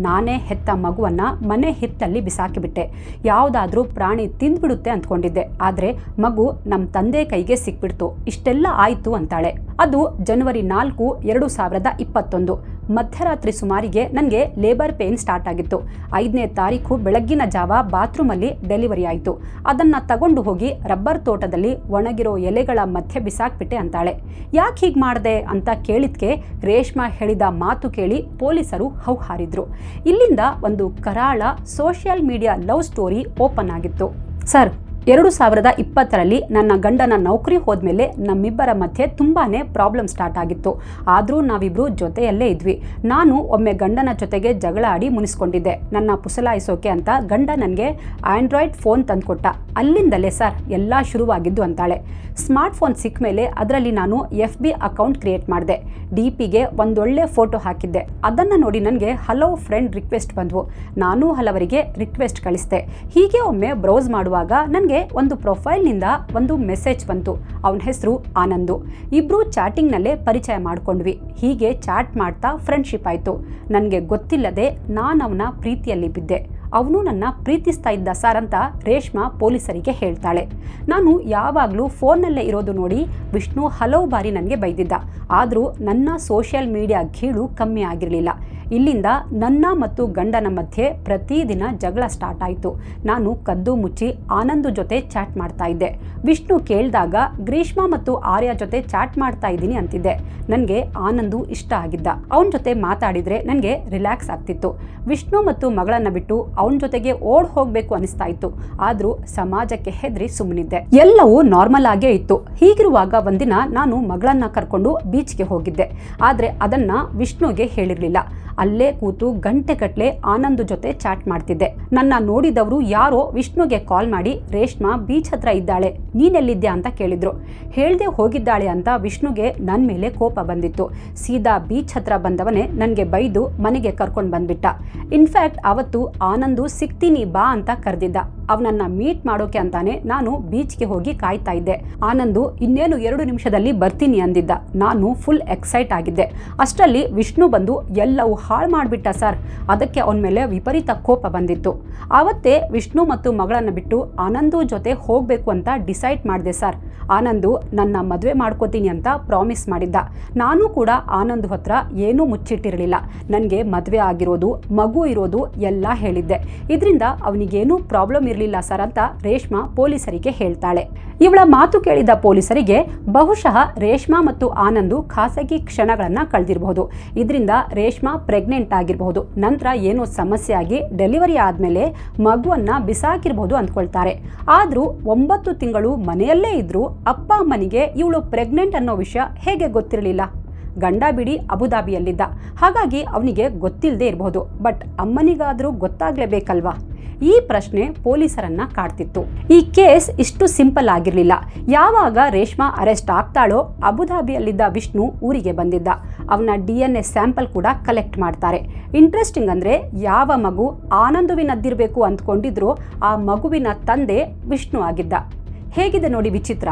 ನಾನೇ ಹೆತ್ತ ಮಗುವನ್ನ ಮನೆ ಹಿತ್ತಲ್ಲಿ ಬಿಸಾಕಿಬಿಟ್ಟೆ. ಯಾವುದಾದ್ರೂ ಪ್ರಾಣಿ ತಿಂದ್ಬಿಡುತ್ತೆ ಅಂದ್ಕೊಂಡಿದ್ದೆ. ಆದರೆ ಮಗು ನಮ್ಮ ತಂದೆ ಕೈಗೆ ಸಿಕ್ಬಿಡ್ತು. ಇಷ್ಟೆಲ್ಲ ಆಯಿತು ಅಂತಾಳೆ. ಅದು ಜನವರಿ 4, 2021. ಮಧ್ಯರಾತ್ರಿ ಸುಮಾರಿಗೆ ನನಗೆ ಲೇಬರ್ ಪೇನ್ ಸ್ಟಾರ್ಟ್ ಆಗಿತ್ತು. 5ನೇ ತಾರೀಕು ಬೆಳಗ್ಗಿನ ಜಾವ ಬಾತ್ರೂಮಲ್ಲಿ ಡೆಲಿವರಿ ಆಯಿತು. ಅದನ್ನು ತಗೊಂಡು ಹೋಗಿ ರಬ್ಬರ್ ತೋಟದಲ್ಲಿ ಒಣಗಿರೋ ಎಲೆಗಳ ಮಧ್ಯೆ ಬಿಸಾಕ್ಬಿಟ್ಟೆ ಅಂತಾಳೆ. ಯಾಕೆ ಹೀಗೆ ಮಾಡಿದೆ ಅಂತ ಕೇಳಿದ್ಕೆ ರೇಷ್ಮಾ ಹೇಳಿದ ಮಾತು ಕೇಳಿ ಪೊಲೀಸರು ಹೌಹಾರಿದ್ರು. ಇಲ್ಲಿಂದ ಒಂದು ಕರಾಳ social media love story open ಆಗಿತ್ತು. ಸರ್, 2020ರಲ್ಲಿ ನನ್ನ ಗಂಡನ ನೌಕರಿ ಹೋದ್ಮೇಲೆ ನಮ್ಮಿಬ್ಬರ ಮಧ್ಯೆ ತುಂಬಾನೇ ಪ್ರಾಬ್ಲಮ್ ಸ್ಟಾರ್ಟ್ ಆಗಿತ್ತು. ಆದರೂ ನಾವಿಬ್ರು ಜೊತೆಯಲ್ಲೇ ಇದ್ವಿ. ನಾನು ಒಮ್ಮೆ ಗಂಡನ ಜೊತೆಗೆ ಜಗಳ ಆಡಿ ಮುನಿಸ್ಕೊಂಡಿದ್ದೆ. ನನ್ನ ಪುಸಲಾಯಿಸೋಕೆ ಅಂತ ಗಂಡ ನನಗೆ ಆಂಡ್ರಾಯ್ಡ್ ಫೋನ್ ತಂದುಕೊಟ್ಟ. ಅಲ್ಲಿಂದಲೇ ಸರ್ ಎಲ್ಲ ಶುರುವಾಗಿದ್ದು ಅಂತಾಳೆ. ಸ್ಮಾರ್ಟ್ ಫೋನ್ ಸಿಕ್ಕ ಮೇಲೆ ಅದರಲ್ಲಿ ನಾನು FB ಅಕೌಂಟ್ ಕ್ರಿಯೇಟ್ ಮಾಡಿದೆ. DPಗೆ ಒಂದೊಳ್ಳೆ ಫೋಟೋ ಹಾಕಿದ್ದೆ. ಅದನ್ನು ನೋಡಿ ನನಗೆ ಹಲವು ಫ್ರೆಂಡ್ ರಿಕ್ವೆಸ್ಟ್ ಬಂದವು. ನಾನು ಹಲವರಿಗೆ ರಿಕ್ವೆಸ್ಟ್ ಕಳಿಸಿದೆ. ಹೀಗೆ ಒಮ್ಮೆ ಬ್ರೌಸ್ ಮಾಡುವಾಗ ನನಗೆ ಒಂದು ಪ್ರೊಫೈಲ್ನಿಂದ ಒಂದು ಮೆಸೇಜ್ ಬಂತು. ಅವನ ಹೆಸರು ಆನಂದು. ಇಬ್ರು ಚಾಟಿಂಗ್ನಲ್ಲೇ ಪರಿಚಯ ಮಾಡ್ಕೊಂಡ್ವಿ. ಹೀಗೆ ಚಾಟ್ ಮಾಡ್ತಾ ಫ್ರೆಂಡ್ಶಿಪ್ ಆಯಿತು. ನನಗೆ ಗೊತ್ತಿಲ್ಲದೆ ನಾನು ಅವನ ಪ್ರೀತಿಯಲ್ಲಿ ಬಿದ್ದೆ. ಅವನು ನನ್ನ ಪ್ರೀತಿಸ್ತಾ ಇದ್ದ ಸರ್ ಅಂತ ರೇಷ್ಮಾ ಪೊಲೀಸರಿಗೆ ಹೇಳ್ತಾಳೆ. ನಾನು ಯಾವಾಗಲೂ ಫೋನ್ನಲ್ಲೇ ಇರೋದು ನೋಡಿ ವಿಷ್ಣು ಹಲವು ಬಾರಿ ನನಗೆ ಬೈದಿದ್ದ. ಆದರೂ ನನ್ನ ಸೋಷಿಯಲ್ ಮೀಡಿಯಾ ಗೀಳು ಕಮ್ಮಿ ಆಗಿರಲಿಲ್ಲ. ಇಲ್ಲಿಂದ ನನ್ನ ಮತ್ತು ಗಂಡನ ಮಧ್ಯೆ ಪ್ರತಿದಿನ ಜಗಳ ಸ್ಟಾರ್ಟ್ ಆಯಿತು. ನಾನು ಕದ್ದು ಮುಚ್ಚಿ ಆನಂದ್ ಜೊತೆ ಚಾಟ್ ಮಾಡ್ತಾ ಇದ್ದೆ. ವಿಷ್ಣು ಕೇಳಿದಾಗ ಗ್ರೀಷ್ಮಾ ಮತ್ತು ಆರ್ಯ ಜೊತೆ ಚಾಟ್ ಮಾಡ್ತಾ ಇದ್ದೀನಿ ಅಂತಿದ್ದೆ. ನನಗೆ ಆನಂದು ಇಷ್ಟ ಆಗಿದ್ದ. ಅವನ ಜೊತೆ ಮಾತಾಡಿದರೆ ನನಗೆ ರಿಲ್ಯಾಕ್ಸ್ ಆಗ್ತಿತ್ತು. ವಿಷ್ಣು ಮತ್ತು ಮಗಳನ್ನು ಬಿಟ್ಟು ಅವನ ಜೊತೆಗೆ ಓಡ್ ಹೋಗಬೇಕು ಅನಿಸ್ತಾ ಇತ್ತು. ಆದರೂ ಸಮಾಜಕ್ಕೆ ಹೆದರಿ ಸುಮ್ಮನಿದ್ದೆ. ಎಲ್ಲವೂ ನಾರ್ಮಲ್ ಆಗೇ ಇತ್ತು. ಹೀಗಿರುವಾಗ ಒಂದಿನ ನಾನು ಮಗಳನ್ನ ಕರ್ಕೊಂಡು ಬೀಚ್ಗೆ ಹೋಗಿದ್ದೆ. ಆದರೆ ಅದನ್ನ ವಿಷ್ಣುಗೆ ಹೇಳಿರಲಿಲ್ಲ. ಅಲ್ಲೇ ಕೂತು ಗಂಟೆಗಟ್ಟಲೆ ಆನಂದ್ ಜೊತೆ ಚಾಟ್ ಮಾಡ್ತಿದ್ದೆ. ನನ್ನ ನೋಡಿದವರು ಯಾರೋ ವಿಷ್ಣುಗೆ ಕಾಲ್ ಮಾಡಿ ರೇಷ್ಮಾ ಬೀಚ್ ಹತ್ರ ಇದ್ದಾಳೆ, ನೀನೆಲ್ಲಿದ್ಯಾ ಅಂತ ಕೇಳಿದ್ರು. ಹೇಳ್ದೆ ಹೋಗಿದ್ದಾಳೆ ಅಂತ ವಿಷ್ಣುಗೆ ನನ್ನ ಮೇಲೆ ಕೋಪ ಬಂದಿತ್ತು. ಸೀದಾ ಬೀಚ್ ಹತ್ರ ಬಂದವನೇ ನನಗೆ ಬೈದು ಮನೆಗೆ ಕರ್ಕೊಂಡು ಬಂದ್ಬಿಟ್ಟ. ಇನ್ಫ್ಯಾಕ್ಟ್ ಅವತ್ತು ಆನಂದು ಸಿಗ್ತೀನಿ ಬಾ ಅಂತ ಕರೆದಿದ್ದ. ಅವನನ್ನ ಮೀಟ್ ಮಾಡೋಕೆ ಅಂತಾನೆ ನಾನು ಬೀಚ್ಗೆ ಹೋಗಿ ಕಾಯ್ತಾ ಇದ್ದೆ. ಆನಂದು ಇನ್ನೇನು 2 ನಿಮಿಷದಲ್ಲಿ ಬರ್ತೀನಿ ಅಂದಿದ್ದ. ನಾನು ಫುಲ್ ಎಕ್ಸೈಟ್ ಆಗಿದ್ದೆ. ಅಷ್ಟರಲ್ಲಿ ವಿಷ್ಣು ಬಂದು ಎಲ್ಲವೂ ಹಾಳು ಮಾಡಿಬಿಟ್ಟ ಸರ್. ಅದಕ್ಕೆ ಅವನ ಮೇಲೆ ವಿಪರೀತ ಕೋಪ ಬಂದಿತ್ತು. ಆವತ್ತೇ ವಿಷ್ಣು ಮತ್ತು ಮಗಳನ್ನು ಬಿಟ್ಟು ಆನಂದು ಜೊತೆ ಹೋಗಬೇಕು ಅಂತ ಡಿಸೈಡ್ ಮಾಡಿದೆ ಸರ್. ಆನಂದು ನನ್ನ ಮದುವೆ ಮಾಡ್ಕೋತೀನಿ ಅಂತ ಪ್ರಾಮಿಸ್ ಮಾಡಿದ್ದ. ನಾನು ಕೂಡ ಆನಂದ್ ಹತ್ರ ಏನೂ ಮುಚ್ಚಿಟ್ಟಿರಲಿಲ್ಲ. ನನಗೆ ಮದುವೆ ಆಗಿರೋದು, ಮಗು ಇರೋದು ಎಲ್ಲ ಹೇಳಿದ್ದೆ. ಇದರಿಂದ ಅವನಿಗೇನೂ ಪ್ರಾಬ್ಲಮ್ ಇರಲಿಲ್ಲ ಸರ್ ಅಂತ ರೇಷ್ಮಾ ಪೊಲೀಸರಿಗೆ ಹೇಳ್ತಾಳೆ. ಇವಳ ಮಾತು ಕೇಳಿದ ಪೊಲೀಸರಿಗೆ ಬಹುಶಃ ರೇಷ್ಮಾ ಮತ್ತು ಆನಂದು ಖಾಸಗಿ ಕ್ಷಣಗಳನ್ನು ಕಳೆದಿರಬಹುದು. ಇದರಿಂದ ರೇಷ್ಮಾ ಪ್ರೆಗ್ನೆಂಟ್ ಆಗಿರಬಹುದು. ನಂತರ ಏನೋ ಸಮಸ್ಯೆ ಆಗಿ ಡೆಲಿವರಿ ಆದಮೇಲೆ ಮಗುವನ್ನ ಬಿಸಾಕಿರಬಹುದು ಅಂದ್ಕೊಳ್ತಾರೆ. ಆದರೂ 9 ತಿಂಗಳು ಮನೆಯಲ್ಲೇ ಇದ್ರೂ ಅಪ್ಪ ಅಮ್ಮನಿಗೆ ಇವಳು ಪ್ರೆಗ್ನೆಂಟ್ ಅನ್ನೋ ವಿಷಯ ಹೇಗೆ ಗೊತ್ತಿರಲಿಲ್ಲ? ಗಂಡ ಬಿಡಿ ಅಬುದಾಬಿಯಲ್ಲಿದ್ದ, ಹಾಗಾಗಿ ಅವನಿಗೆ ಗೊತ್ತಿಲ್ಲದೆ ಇರಬಹುದು. ಬಟ್ ಅಮ್ಮನಿಗಾದರೂ ಗೊತ್ತಾಗ್ಲೇಬೇಕಲ್ವಾ? ಈ ಪ್ರಶ್ನೆ ಪೊಲೀಸರನ್ನ ಕಾಡ್ತಿತ್ತು. ಈ ಕೇಸ್ ಇಷ್ಟು ಸಿಂಪಲ್ ಆಗಿರಲಿಲ್ಲ. ಯಾವಾಗ ರೇಷ್ಮಾ ಅರೆಸ್ಟ್ ಆಗ್ತಾಳೋ ಅಬುದಾಬಿಯಲ್ಲಿದ್ದ ವಿಷ್ಣು ಊರಿಗೆ ಬಂದಿದ್ದ. ಅವನ DNA ಸ್ಯಾಂಪಲ್ ಕೂಡ ಕಲೆಕ್ಟ್ ಮಾಡ್ತಾರೆ. ಇಂಟ್ರೆಸ್ಟಿಂಗ್ ಅಂದರೆ ಯಾವ ಮಗು ಆನಂದುವಿನದ್ದಿರಬೇಕು ಅಂದ್ಕೊಂಡಿದ್ರು ಆ ಮಗುವಿನ ತಂದೆ ವಿಷ್ಣು ಆಗಿದ್ದ. ಹೇಗಿದೆ ನೋಡಿ ವಿಚಿತ್ರ.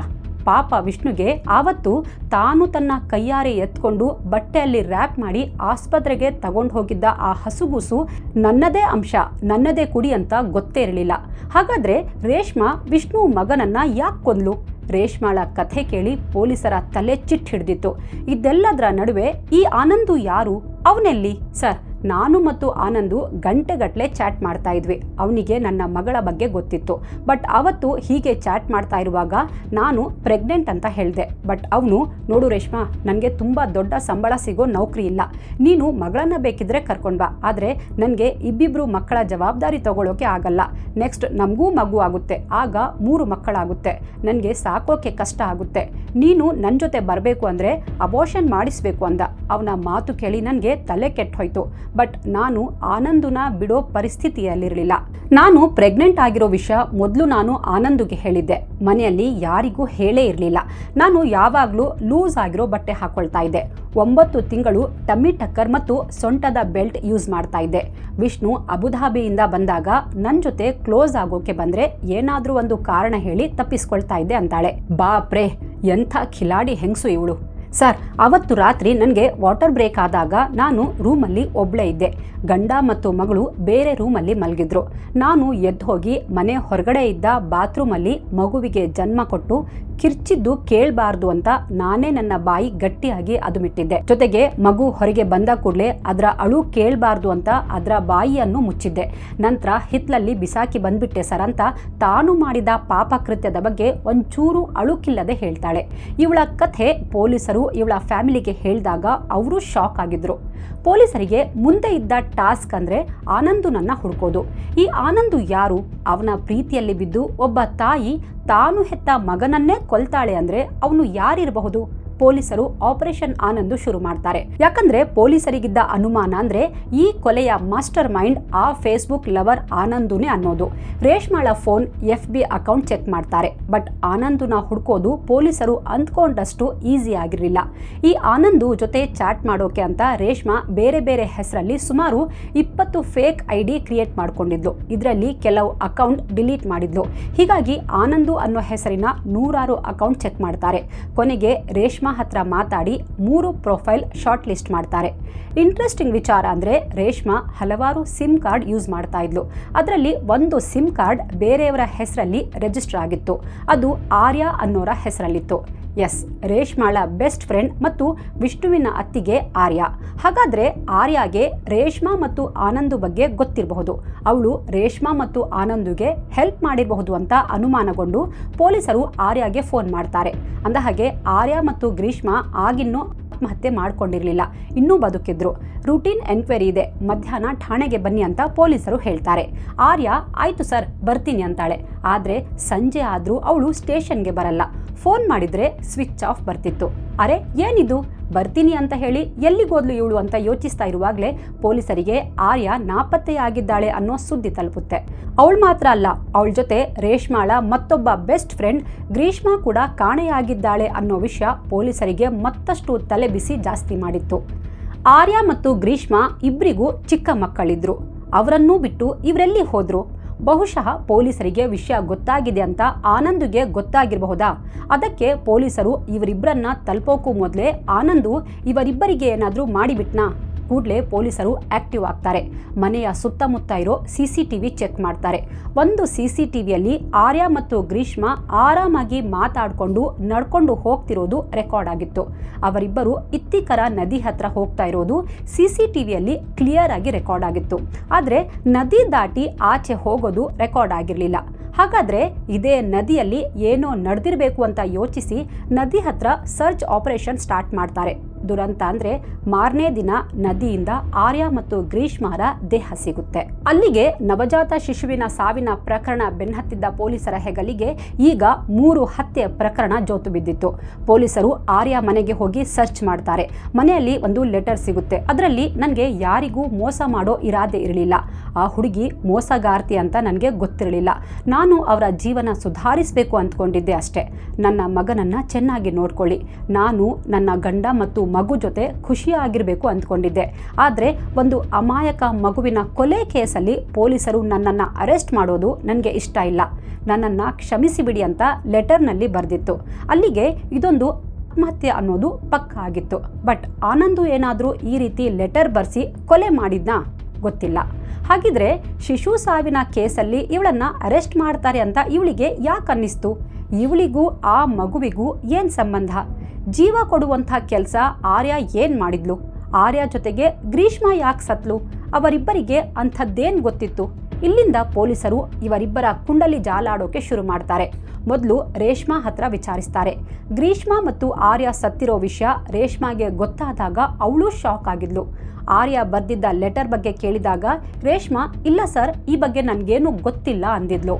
ಪಾಪ ವಿಷ್ಣುಗೆ ಆವತ್ತು ತಾನು ತನ್ನ ಕೈಯಾರೆ ಎತ್ಕೊಂಡು ಬಟ್ಟೆಯಲ್ಲಿ ರ್ಯಾಪ್ ಮಾಡಿ ಆಸ್ಪತ್ರೆಗೆ ತಗೊಂಡು ಹೋಗಿದ್ದ ಆ ಹಸುಗೂಸು ನನ್ನದೇ ಅಂಶ, ನನ್ನದೇ ಕುಡಿ ಅಂತ ಗೊತ್ತೇ ಇರಲಿಲ್ಲ. ಹಾಗಾದ್ರೆ ರೇಷ್ಮಾ ವಿಷ್ಣು ಮಗನನ್ನ ಯಾಕೆ ಕೊಂದ್ಲು? ರೇಷ್ಮಾಳ ಕಥೆ ಕೇಳಿ ಪೊಲೀಸರ ತಲೆ ಚಿಟ್ ಹಿಡಿದಿತ್ತು. ಇದೆಲ್ಲದರ ನಡುವೆ ಈ ಆನಂದು ಯಾರು? ಅವನೆಲ್ಲಿ? ಸರ್, ನಾನು ಮತ್ತು ಆನಂದು ಗಂಟೆಗಟ್ಟಲೆ ಚಾಟ್ ಮಾಡ್ತಾ ಇದ್ವಿ. ಅವನಿಗೆ ನನ್ನ ಮಗಳ ಬಗ್ಗೆ ಗೊತ್ತಿತ್ತು. ಬಟ್ ಅವತ್ತು ಹೀಗೆ ಚಾಟ್ ಮಾಡ್ತಾ ಇರುವಾಗ ನಾನು ಪ್ರೆಗ್ನೆಂಟ್ ಅಂತ ಹೇಳಿದೆ. ಬಟ್ ಅವನು, ನೋಡು ರೇಷ್ಮಾ, ನನಗೆ ತುಂಬ ದೊಡ್ಡ ಸಂಬಳ ಸಿಗೋ ನೌಕರಿ ಇಲ್ಲ, ನೀನು ಮಗಳನ್ನ ಬೇಕಿದ್ರೆ ಕರ್ಕೊಂಡು ಬಾ, ಆದರೆ ನನಗೆ ಇಬ್ಬಿಬ್ರು ಮಕ್ಕಳ ಜವಾಬ್ದಾರಿ ತಗೊಳ್ಳೋಕೆ ಆಗಲ್ಲ. ನೆಕ್ಸ್ಟ್ ನಮಗೂ ಮಗು ಆಗುತ್ತೆ, ಆಗ 3 ಮಕ್ಕಳಾಗುತ್ತೆ, ನನಗೆ ಸಾಕೋಕೆ ಕಷ್ಟ ಆಗುತ್ತೆ. ನೀನು ನನ್ನ ಜೊತೆ ಬರಬೇಕು ಅಂದರೆ ಅಬೋಷನ್ ಮಾಡಿಸ್ಬೇಕು ಅಂದ. ಅವನ ಮಾತು ಕೇಳಿ ನನಗೆ ತಲೆ ಕೆಟ್ಟು ಹೋಯ್ತು. ಬಟ್ ನಾನು ಆನಂದುನ ಬಿಡೋ ಪರಿಸ್ಥಿತಿಯಲ್ಲಿರಲಿಲ್ಲ. ನಾನು ಪ್ರೆಗ್ನೆಂಟ್ ಆಗಿರೋ ವಿಷಯ ಮೊದಲು ನಾನು ಆನಂದುಗೆ ಹೇಳಿದ್ದೆ. ಮನೆಯಲ್ಲಿ ಯಾರಿಗೂ ಹೇಳೇ ಇರಲಿಲ್ಲ. ನಾನು ಯಾವಾಗಲೂ ಲೂಸ್ ಆಗಿರೋ ಬಟ್ಟೆ ಹಾಕೊಳ್ತಾ ಇದ್ದೆ. 9 ತಿಂಗಳು ಟಮ್ಮಿ ಟಕ್ಕರ್ ಮತ್ತು ಸೊಂಟದ ಬೆಲ್ಟ್ ಯೂಸ್ ಮಾಡ್ತಾ ಇದ್ದೆ. ವಿಷ್ಣು ಅಬುದಾಬಿಯಿಂದ ಬಂದಾಗ ನನ್ನ ಜೊತೆ ಕ್ಲೋಸ್ ಆಗೋಕೆ ಬಂದ್ರೆ ಏನಾದ್ರೂ ಒಂದು ಕಾರಣ ಹೇಳಿ ತಪ್ಪಿಸ್ಕೊಳ್ತಾ ಇದ್ದೆ ಅಂತಾಳೆ. ಬಾಪ್ರೆ, ಎಂಥ ಖಿಲಾಡಿ ಹೆಂಗಸು ಇವಳು. ಸರ್, ಅವತ್ತು ರಾತ್ರಿ ನನಗೆ ವಾಟರ್ ಬ್ರೇಕ್ ಆದಾಗ ನಾನು ರೂಮಲ್ಲಿ ಒಬ್ಳೇ ಇದ್ದೆ. ಗಂಡ ಮತ್ತು ಮಗಳು ಬೇರೆ ರೂಮಲ್ಲಿ ಮಲಗಿದ್ರು. ನಾನು ಎದ್ದು ಹೋಗಿ ಮನೆ ಹೊರಗಡೆ ಇದ್ದ ಬಾತ್ರೂಮಲ್ಲಿ ಮಗುವಿಗೆ ಜನ್ಮ ಕೊಟ್ಟು ಕಿರ್ಚಿದ್ದು ಕೇಳಬಾರ್ದು ಅಂತ ನಾನೇ ನನ್ನ ಬಾಯಿ ಗಟ್ಟಿಯಾಗಿ ಅದುಮಿಟ್ಟಿದ್ದೆ. ಜೊತೆಗೆ ಮಗು ಹೊರಗೆ ಬಂದ ಕೂಡಲೇ ಅದರ ಅಳು ಕೇಳಬಾರ್ದು ಅಂತ ಅದರ ಬಾಯಿಯನ್ನು ಮುಚ್ಚಿದ್ದೆ. ನಂತರ ಹಿತ್ಲಲ್ಲಿ ಬಿಸಾಕಿ ಬಂದ್ಬಿಟ್ಟೆ ಸರ್ ಅಂತ ತಾನು ಮಾಡಿದ ಪಾಪಕೃತ್ಯದ ಬಗ್ಗೆ ಒಂಚೂರು ಅಳುಕಿಲ್ಲದೆ ಹೇಳ್ತಾಳೆ. ಇವಳ ಕಥೆ ಪೊಲೀಸರು ಇವಳ ಫ್ಯಾಮಿಲಿಗೆ ಹೇಳಿದಾಗ ಅವರು ಶಾಕ್ ಆಗಿದ್ರು. ಪೊಲೀಸರಿಗೆ ಮುಂದೆ ಇದ್ದ ಟಾಸ್ಕ್ ಅಂದ್ರೆ ಆನಂದುನನ್ನ ಹುಡುಕೋದು. ಈ ಆನಂದು ಯಾರು? ಅವನ ಪ್ರೀತಿಯಲ್ಲಿ ಬಿದ್ದು ಒಬ್ಬ ತಾಯಿ ತಾನು ಹೆತ್ತ ಮಗನನ್ನೇ ಕೊಲ್ತಾಳೆ ಅಂದ್ರೆ ಅವನು ಯಾರಿರಬಹುದು? ಪೊಲೀಸರು ಆಪರೇಷನ್ ಆನಂದು ಶುರು ಮಾಡ್ತಾರೆ. ಯಾಕಂದ್ರೆ ಪೊಲೀಸರಿಗಿದ್ದ ಅನುಮಾನ ಅಂದ್ರೆ ಈ ಕೊಲೆಯ ಮಾಸ್ಟರ್ ಮೈಂಡ್ ಆ ಫೇಸ್ಬುಕ್ ಲವರ್ ಆನಂದುನೇ ಅನ್ನೋದು. ರೇಷ್ಮಾಳ ಫೋನ್ FB ಅಕೌಂಟ್ ಚೆಕ್ ಮಾಡ್ತಾರೆ. ಬಟ್ ಆನಂದುನ ಹುಡ್ಕೋದು ಪೊಲೀಸರು ಅಂದ್ಕೊಂಡಷ್ಟು ಈಸಿ ಆಗಿರಲಿಲ್ಲ. ಈ ಆನಂದು ಜೊತೆ ಚಾಟ್ ಮಾಡೋಕೆ ಅಂತ ರೇಷ್ಮಾ ಬೇರೆ ಬೇರೆ ಹೆಸರಲ್ಲಿ ಸುಮಾರು 20 ಫೇಕ್ ID ಕ್ರಿಯೇಟ್ ಮಾಡ್ಕೊಂಡಿದ್ಲು. ಇದರಲ್ಲಿ ಕೆಲವು ಅಕೌಂಟ್ ಡಿಲೀಟ್ ಮಾಡಿದ್ಲು. ಹೀಗಾಗಿ ಆನಂದು ಅನ್ನೋ ಹೆಸರಿನ 100 ಅಕೌಂಟ್ ಚೆಕ್ ಮಾಡ್ತಾರೆ. ಕೊನೆಗೆ ರೇಷ್ಮಾ ಹತ್ರ ಮಾತಾಡಿ 3 ಪ್ರೊಫೈಲ್ ಶಾರ್ಟ್ ಲಿಸ್ಟ್ ಮಾಡ್ತಾರೆ. ಇಂಟ್ರೆಸ್ಟಿಂಗ್ ವಿಚಾರ ಅಂದ್ರೆ ರೇಷ್ಮಾ ಹಲವಾರು ಸಿಮ್ ಕಾರ್ಡ್ ಯೂಸ್ ಮಾಡ್ತಾ ಇದ್ಲು. ಅದರಲ್ಲಿ ಒಂದು ಸಿಮ್ ಕಾರ್ಡ್ ಬೇರೆಯವರ ಹೆಸರಲ್ಲಿ ರಿಜಿಸ್ಟರ್ ಆಗಿತ್ತು. ಅದು ಆರ್ಯ ಅನ್ನೋರ ಹೆಸರಲ್ಲಿತ್ತು. ಎಸ್, ರೇಷ್ಮಾಳ ಬೆಸ್ಟ್ ಫ್ರೆಂಡ್ ಮತ್ತು ವಿಷ್ಣುವಿನ ಅತ್ತಿಗೆ ಆರ್ಯ. ಹಾಗಾದ್ರೆ ಆರ್ಯಾಗೆ ರೇಷ್ಮಾ ಮತ್ತು ಆನಂದು ಬಗ್ಗೆ ಗೊತ್ತಿರಬಹುದು. ಅವಳು ರೇಷ್ಮಾ ಮತ್ತು ಆನಂದುಗೆ ಹೆಲ್ಪ್ ಮಾಡಿರಬಹುದು ಅಂತ ಅನುಮಾನಗೊಂಡು ಪೊಲೀಸರು ಆರ್ಯಾಗೆ ಫೋನ್ ಮಾಡ್ತಾರೆ. ಅಂದಹಾಗೆ ಆರ್ಯ ಮತ್ತು ಗ್ರೀಷ್ಮಾ ಆಗಿನ್ನೂ ಆತ್ಮಹತ್ಯೆ ಮಾಡ್ಕೊಂಡಿರಲಿಲ್ಲ, ಇನ್ನೂ ಬದುಕಿದ್ರು. ರೂಟೀನ್ ಎನ್ಕ್ವೈರಿ ಇದೆ, ಮಧ್ಯಾಹ್ನ ಠಾಣೆಗೆ ಬನ್ನಿ ಅಂತ ಪೊಲೀಸರು ಹೇಳ್ತಾರೆ. ಆರ್ಯ ಆಯ್ತು ಸರ್ ಬರ್ತೀನಿ ಅಂತಾಳೆ. ಆದರೆ ಸಂಜೆ ಆದರೂ ಅವಳು ಸ್ಟೇಷನ್ಗೆ ಬರಲ್ಲ. ಫೋನ್ ಮಾಡಿದ್ರೆ ಸ್ವಿಚ್ ಆಫ್ ಬರ್ತಿತ್ತು. ಅರೆ ಏನಿದು, ಬರ್ತೀನಿ ಅಂತ ಹೇಳಿ ಎಲ್ಲಿಗೋದ್ಲು ಇವಳು ಅಂತ ಯೋಚಿಸ್ತಾ ಇರುವಾಗಲೇ ಪೊಲೀಸರಿಗೆ ಆರ್ಯ ನಾಪತ್ತೆಯಾಗಿದ್ದಾಳೆ ಅನ್ನೋ ಸುದ್ದಿ ತಲುಪುತ್ತೆ. ಅವಳು ಮಾತ್ರ ಅಲ್ಲ, ಅವಳ ಜೊತೆ ರೇಷ್ಮಾಳ ಮತ್ತೊಬ್ಬ ಬೆಸ್ಟ್ ಫ್ರೆಂಡ್ ಗ್ರೀಷ್ಮಾ ಕೂಡ ಕಾಣೆಯಾಗಿದ್ದಾಳೆ ಅನ್ನೋ ವಿಷಯ ಪೊಲೀಸರಿಗೆ ಮತ್ತಷ್ಟು ತಲೆ ಬಿಸಿ ಜಾಸ್ತಿ ಮಾಡಿತ್ತು. ಆರ್ಯ ಮತ್ತು ಗ್ರೀಷ್ಮಾ ಇಬ್ಬರಿಗೂ ಚಿಕ್ಕ ಮಕ್ಕಳಿದ್ರು. ಅವರನ್ನೂ ಬಿಟ್ಟು ಇವರೆಲ್ಲಿ ಹೋದ್ರು? ಬಹುಶಃ ಪೊಲೀಸರಿಗೆ ವಿಷಯ ಗೊತ್ತಾಗಿದೆ ಅಂತ ಆನಂದುಗೆ ಗೊತ್ತಾಗಿರಬಹುದಾ? ಅದಕ್ಕೆ ಪೊಲೀಸರು ಇವರಿಬ್ಬರನ್ನ ತಲುಪೋಕ್ಕೂ ಮೊದಲೇ ಆನಂದು ಇವರಿಬ್ಬರಿಗೆ ಏನಾದರೂ ಮಾಡಿಬಿಟ್ನಾ? ಕೂಡಲೇ ಪೊಲೀಸರು ಆಕ್ಟಿವ್ ಆಗ್ತಾರೆ. ಮನೆಯ ಸುತ್ತಮುತ್ತ ಇರೋ CCTV ಚೆಕ್ ಮಾಡ್ತಾರೆ. ಒಂದು CCTVಯಲ್ಲಿ ಆರ್ಯ ಮತ್ತು ಗ್ರೀಷ್ಮಾ ಆರಾಮಾಗಿ ಮಾತಾಡಿಕೊಂಡು ನಡ್ಕೊಂಡು ಹೋಗ್ತಿರೋದು ರೆಕಾರ್ಡ್ ಆಗಿತ್ತು. ಅವರಿಬ್ಬರು ಇತ್ತಿಕರ ನದಿ ಹತ್ರ ಹೋಗ್ತಾ ಇರೋದು CCTVಯಲ್ಲಿ ಕ್ಲಿಯರ್ ಆಗಿ ರೆಕಾರ್ಡ್ ಆಗಿತ್ತು. ಆದರೆ ನದಿ ದಾಟಿ ಆಚೆ ಹೋಗೋದು ರೆಕಾರ್ಡ್ ಆಗಿರಲಿಲ್ಲ. ಹಾಗಾದ್ರೆ ಇದೇ ನದಿಯಲ್ಲಿ ಏನೋ ನಡೆದಿರಬೇಕು ಅಂತ ಯೋಚಿಸಿ ನದಿ ಹತ್ರ ಸರ್ಚ್ ಆಪರೇಷನ್ ಸ್ಟಾರ್ಟ್ ಮಾಡ್ತಾರೆ. ದುರಂತ ಅಂದ್ರೆ ಮಾರನೇ ದಿನ ನದಿಯಿಂದ ಆರ್ಯ ಮತ್ತು ಗ್ರೀಷ್ಮರ ದೇಹ ಸಿಗುತ್ತೆ. ಅಲ್ಲಿಗೆ ನವಜಾತ ಶಿಶುವಿನ ಸಾವಿನ ಪ್ರಕರಣ ಬೆನ್ನಹತ್ತಿದ್ದ ಪೊಲೀಸರ ಹೆಗಲಿಗೆ ಈಗ 3 ಹತ್ಯೆ ಪ್ರಕರಣ ಜೋತು ಬಿದ್ದಿತ್ತು. ಪೊಲೀಸರು ಆರ್ಯ ಮನೆಗೆ ಹೋಗಿ ಸರ್ಚ್ ಮಾಡ್ತಾರೆ. ಮನೆಯಲ್ಲಿ ಒಂದು ಲೆಟರ್ ಸಿಗುತ್ತೆ. ಅದರಲ್ಲಿ ನನಗೆ ಯಾರಿಗೂ ಮೋಸ ಮಾಡೋ ಇರಾದೆ ಇರಲಿಲ್ಲ. ಆ ಹುಡುಗಿ ಮೋಸಗಾರ್ತಿ ಅಂತ ನನಗೆ ಗೊತ್ತಿರಲಿಲ್ಲ. ನಾನು ಅವರ ಜೀವನ ಸುಧಾರಿಸಬೇಕು ಅಂದ್ಕೊಂಡಿದ್ದೆ ಅಷ್ಟೇ. ನನ್ನ ಮಗನನ್ನ ಚೆನ್ನಾಗಿ ನೋಡ್ಕೊಳ್ಳಿ, ನಾನು ನನ್ನ ಗಂಡ ಮತ್ತು ಮಗು ಜೊತೆ ಖುಷಿಯಾಗಿರಬೇಕು ಅಂದ್ಕೊಂಡಿದ್ದೆ. ಆದರೆ ಒಂದು ಅಮಾಯಕ ಮಗುವಿನ ಕೊಲೆ ಕೇಸಲ್ಲಿ ಪೊಲೀಸರು ನನ್ನನ್ನು ಅರೆಸ್ಟ್ ಮಾಡೋದು ನನಗೆ ಇಷ್ಟ ಇಲ್ಲ. ನನ್ನನ್ನು ಕ್ಷಮಿಸಿಬಿಡಿ ಅಂತ ಲೆಟರ್ನಲ್ಲಿ ಬರೆದಿತ್ತು. ಅಲ್ಲಿಗೆ ಇದೊಂದು ಆತ್ಮಹತ್ಯೆ ಅನ್ನೋದು ಪಕ್ಕ ಆಗಿತ್ತು. ಬಟ್ ಆನಂದು ಏನಾದರೂ ಈ ರೀತಿ ಲೆಟರ್ ಬರೆಸಿ ಕೊಲೆ ಮಾಡಿದ್ನಾ ಗೊತ್ತಿಲ್ಲ. ಹಾಗಿದ್ರೆ ಶಿಶು ಸಾವಿನ ಕೇಸಲ್ಲಿ ಇವಳನ್ನ ಅರೆಸ್ಟ್ ಮಾಡ್ತಾರೆ ಅಂತ ಇವಳಿಗೆ ಯಾಕೆ ಅನ್ನಿಸ್ತು? ಇವಳಿಗೂ ಆ ಮಗುವಿಗೂ ಏನು ಸಂಬಂಧ? ಜೀವ ಕೊಡುವಂಥ ಕೆಲಸ ಆರ್ಯ ಏನು ಮಾಡಿದ್ಲು? ಆರ್ಯ ಜೊತೆಗೆ ಗ್ರೀಷ್ಮ ಯಾಕೆ ಸತ್ಲು? ಅವರಿಬ್ಬರಿಗೆ ಅಂಥದ್ದೇನು ಗೊತ್ತಿತ್ತು? ಇಲ್ಲಿಂದ ಪೊಲೀಸರು ಇವರಿಬ್ಬರ ಕುಂಡಲಿ ಜಾಲಾಡೋಕೆ ಶುರು ಮಾಡ್ತಾರೆ. ಮೊದಲು ರೇಷ್ಮಾ ಹತ್ರ ವಿಚಾರಿಸ್ತಾರೆ. ಗ್ರೀಷ್ಮ ಮತ್ತು ಆರ್ಯ ಸತ್ತಿರೋ ವಿಷಯ ರೇಷ್ಮಾಗೆ ಗೊತ್ತಾದಾಗ ಅವಳು ಶಾಕ್ ಆಗಿದ್ಲು. ಆರ್ಯ ಬರೆದಿದ್ದ ಲೆಟರ್ ಬಗ್ಗೆ ಕೇಳಿದಾಗ ರೇಷ್ಮಾ ಇಲ್ಲ ಸರ್, ಈ ಬಗ್ಗೆ ನನಗೇನು ಗೊತ್ತಿಲ್ಲ ಅಂದಿದ್ಲು.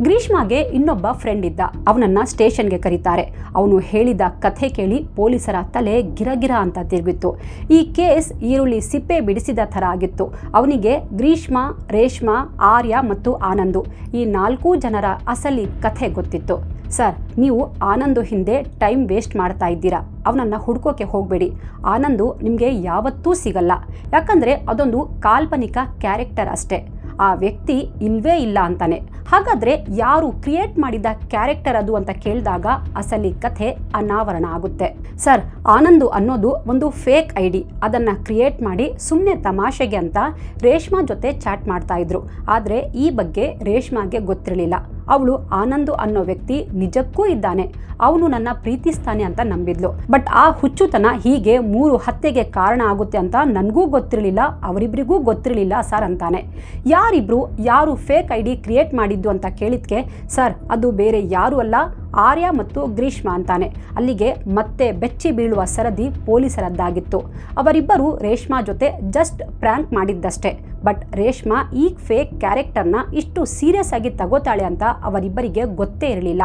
ಗ್ರೀಷ್ಮಾಗೆ ಇನ್ನೊಬ್ಬ ಫ್ರೆಂಡ್ ಇದ್ದ. ಅವನನ್ನ ಸ್ಟೇಷನ್ಗೆ ಕರೀತಾರೆ. ಅವನು ಹೇಳಿದ ಕಥೆ ಕೇಳಿ ಪೊಲೀಸರ ತಲೆ ಗಿರಗಿರ ಅಂತ ತಿರುಗಿತ್ತು. ಈ ಕೇಸ್ ಈರುಳ್ಳಿ ಸಿಪ್ಪೆ ಬಿಡಿಸಿದ ಥರ ಆಗಿತ್ತು. ಅವನಿಗೆ ಗ್ರೀಷ್ಮಾ, ರೇಷ್ಮಾ, ಆರ್ಯ ಮತ್ತು ಆನಂದು ಈ 4 ಜನರ ಅಸಲಿ ಕಥೆ ಗೊತ್ತಿತ್ತು. ಸರ್, ನೀವು ಆನಂದು ಹಿಂದೆ ಟೈಮ್ ವೇಸ್ಟ್ ಮಾಡ್ತಾ ಇದ್ದೀರಾ. ಅವನನ್ನು ಹುಡ್ಕೋಕೆ ಹೋಗಬೇಡಿ. ಆನಂದು ನಿಮಗೆ ಯಾವತ್ತೂ ಸಿಗಲ್ಲ. ಯಾಕಂದರೆ ಅದೊಂದು ಕಾಲ್ಪನಿಕ ಕ್ಯಾರೆಕ್ಟರ್ ಅಷ್ಟೇ. ಆ ವ್ಯಕ್ತಿ ಇಲ್ವೇ ಇಲ್ಲ ಅಂತಾನೆ. ಹಾಗಾದರೆ ಯಾರು ಕ್ರಿಯೇಟ್ ಮಾಡಿದ ಕ್ಯಾರೆಕ್ಟರ್ ಅದು ಅಂತ ಕೇಳಿದಾಗ ಅಸಲಿ ಕಥೆ ಅನಾವರಣ ಆಗುತ್ತೆ. ಸರ್, ಆನಂದು ಅನ್ನೋದು ಒಂದು ಫೇಕ್ ಐಡಿ. ಅದನ್ನು ಕ್ರಿಯೇಟ್ ಮಾಡಿ ಸುಮ್ಮನೆ ತಮಾಷೆಗೆ ಅಂತ ರೇಷ್ಮಾ ಜೊತೆ ಚಾಟ್ ಮಾಡ್ತಾ ಇದ್ರು. ಆದರೆ ಈ ಬಗ್ಗೆ ರೇಷ್ಮಾಗೆ ಗೊತ್ತಿರಲಿಲ್ಲ. ಅವಳು ಆನಂದು ಅನ್ನೋ ವ್ಯಕ್ತಿ ನಿಜಕ್ಕೂ ಇದ್ದಾನೆ, ಅವನು ನನ್ನ ಪ್ರೀತಿಸ್ತಾನೆ ಅಂತ ನಂಬಿದ್ಲು. ಬಟ್ ಆ ಹುಚ್ಚುತನ ಹೀಗೆ 3 ಹತ್ಯೆಗೆ ಕಾರಣ ಆಗುತ್ತೆ ಅಂತ ನನಗೂ ಗೊತ್ತಿರಲಿಲ್ಲ, ಅವರಿಬ್ಬರಿಗೂ ಗೊತ್ತಿರಲಿಲ್ಲ ಸರ್ ಅಂತಾನೆ. ಯಾರಿಬ್ರು ಯಾರು ಫೇಕ್ ಐಡಿ ಕ್ರಿಯೇಟ್ ಮಾಡಿದ್ದು ಅಂತ ಕೇಳಿದ್ಕೆ ಸರ್, ಅದು ಬೇರೆ ಯಾರೂ ಅಲ್ಲ, ಆರ್ಯ ಮತ್ತು ಗ್ರೀಷ್ಮಾ ಅಂತಾನೆ. ಅಲ್ಲಿಗೆ ಮತ್ತೆ ಬೆಚ್ಚಿ ಬೀಳುವ ಸರದಿ ಪೊಲೀಸರದ್ದಾಗಿತ್ತು. ಅವರಿಬ್ಬರು ರೇಷ್ಮಾ ಜೊತೆ ಜಸ್ಟ್ ಪ್ರ್ಯಾಂಕ್ ಮಾಡಿದ್ದಷ್ಟೇ. ಬಟ್ ರೇಷ್ಮಾ ಈ ಫೇಕ್ ಕ್ಯಾರೆಕ್ಟರ್ನ ಇಷ್ಟು ಸೀರಿಯಸ್ ಆಗಿ ತಗೋತಾಳೆ ಅಂತ ಅವರಿಬ್ಬರಿಗೆ ಗೊತ್ತೇ ಇರಲಿಲ್ಲ.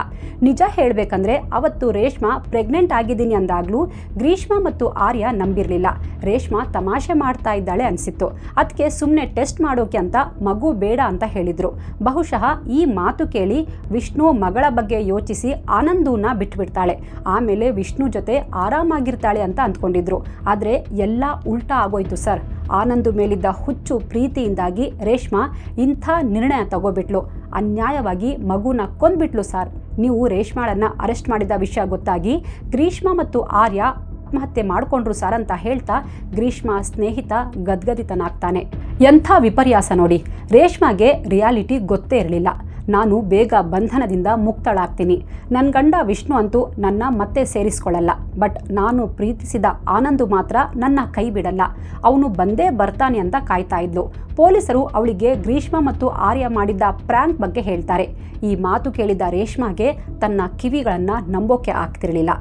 ನಿಜ ಹೇಳಬೇಕಂದ್ರೆ ಅವತ್ತು ರೇಷ್ಮಾ ಪ್ರೆಗ್ನೆಂಟ್ ಆಗಿದ್ದೀನಿ ಅಂದಾಗಲೂ ಗ್ರೀಷ್ಮಾ ಮತ್ತು ಆರ್ಯ ನಂಬಿರಲಿಲ್ಲ. ರೇಷ್ಮಾ ತಮಾಷೆ ಮಾಡ್ತಾ ಇದ್ದಾಳೆ ಅನಿಸಿತ್ತು. ಅದಕ್ಕೆ ಸುಮ್ಮನೆ ಟೆಸ್ಟ್ ಮಾಡೋಕೆ ಅಂತ ಮಗು ಬೇಡ ಅಂತ ಹೇಳಿದರು. ಬಹುಶಃ ಈ ಮಾತು ಕೇಳಿ ವಿಷ್ಣು ಮಗಳ ಬಗ್ಗೆ ಯೋಚಿಸಿ ಆನಂದೂನ ಬಿಟ್ಬಿಡ್ತಾಳೆ. ಆಮೇಲೆ ವಿಷ್ಣು ಜೊತೆ ಆರಾಮಾಗಿರ್ತಾಳೆ ಅಂತ ಅಂದ್ಕೊಂಡಿದ್ರು. ಆದರೆ ಎಲ್ಲ ಉಲ್ಟಾ ಆಗೋಯ್ತು ಸರ್. ಆನಂದು ಮೇಲಿದ್ದ ಹುಚ್ಚು ಪ್ರೀತಿಯಿಂದಾಗಿ ರೇಷ್ಮಾ ಇಂಥ ನಿರ್ಣಯ ತಗೋಬಿಟ್ಲು. ಅನ್ಯಾಯವಾಗಿ ಮಗುನ ಕೊಂದ್ಬಿಟ್ಲು ಸರ್. ನೀವು ರೇಷ್ಮಾಳನ್ನ ಅರೆಸ್ಟ್ ಮಾಡಿದ ವಿಷಯ ಗೊತ್ತಾಗಿ ಗ್ರೀಷ್ಮಾ ಮತ್ತು ಆರ್ಯ ಆತ್ಮಹತ್ಯೆ ಮಾಡಿಕೊಂಡ್ರು ಸರ್ ಅಂತ ಹೇಳ್ತಾ ಗ್ರೀಷ್ಮಾ ಸ್ನೇಹಿತ ಗದ್ಗದಿತನಾಗ್ತಾನೆ. ಎಂಥ ವಿಪರ್ಯಾಸ ನೋಡಿ. ರೇಷ್ಮಾಗೆ ರಿಯಾಲಿಟಿ ಗೊತ್ತೇ ಇರಲಿಲ್ಲ. ನಾನು ಬೇಗ ಬಂಧನದಿಂದ ಮುಕ್ತಳಾಗ್ತೀನಿ. ನನ್ನ ಗಂಡ ವಿಷ್ಣು ಅಂತೂ ನನ್ನ ಮತ್ತೆ ಸೇರಿಸ್ಕೊಳ್ಳಲ್ಲ. ಬಟ್ ನಾನು ಪ್ರೀತಿಸಿದ ಆನಂದು ಮಾತ್ರ ನನ್ನ ಕೈ ಬಿಡಲ್ಲ. ಅವನು ಬಂದೇ ಬರ್ತಾನೆ ಅಂತ ಕಾಯ್ತಾ ಇದ್ಲು. ಪೊಲೀಸರು ಅವಳಿಗೆ ಗ್ರೀಷ್ಮಾ ಮತ್ತು ಆರ್ಯ ಮಾಡಿದ್ದ ಪ್ರ್ಯಾಂಕ್ ಬಗ್ಗೆ ಹೇಳ್ತಾರೆ. ಈ ಮಾತು ಕೇಳಿದ ರೇಷ್ಮಾಗೆ ತನ್ನ ಕಿವಿಗಳನ್ನು ನಂಬೋಕೆ ಆಗ್ತಿರಲಿಲ್ಲ.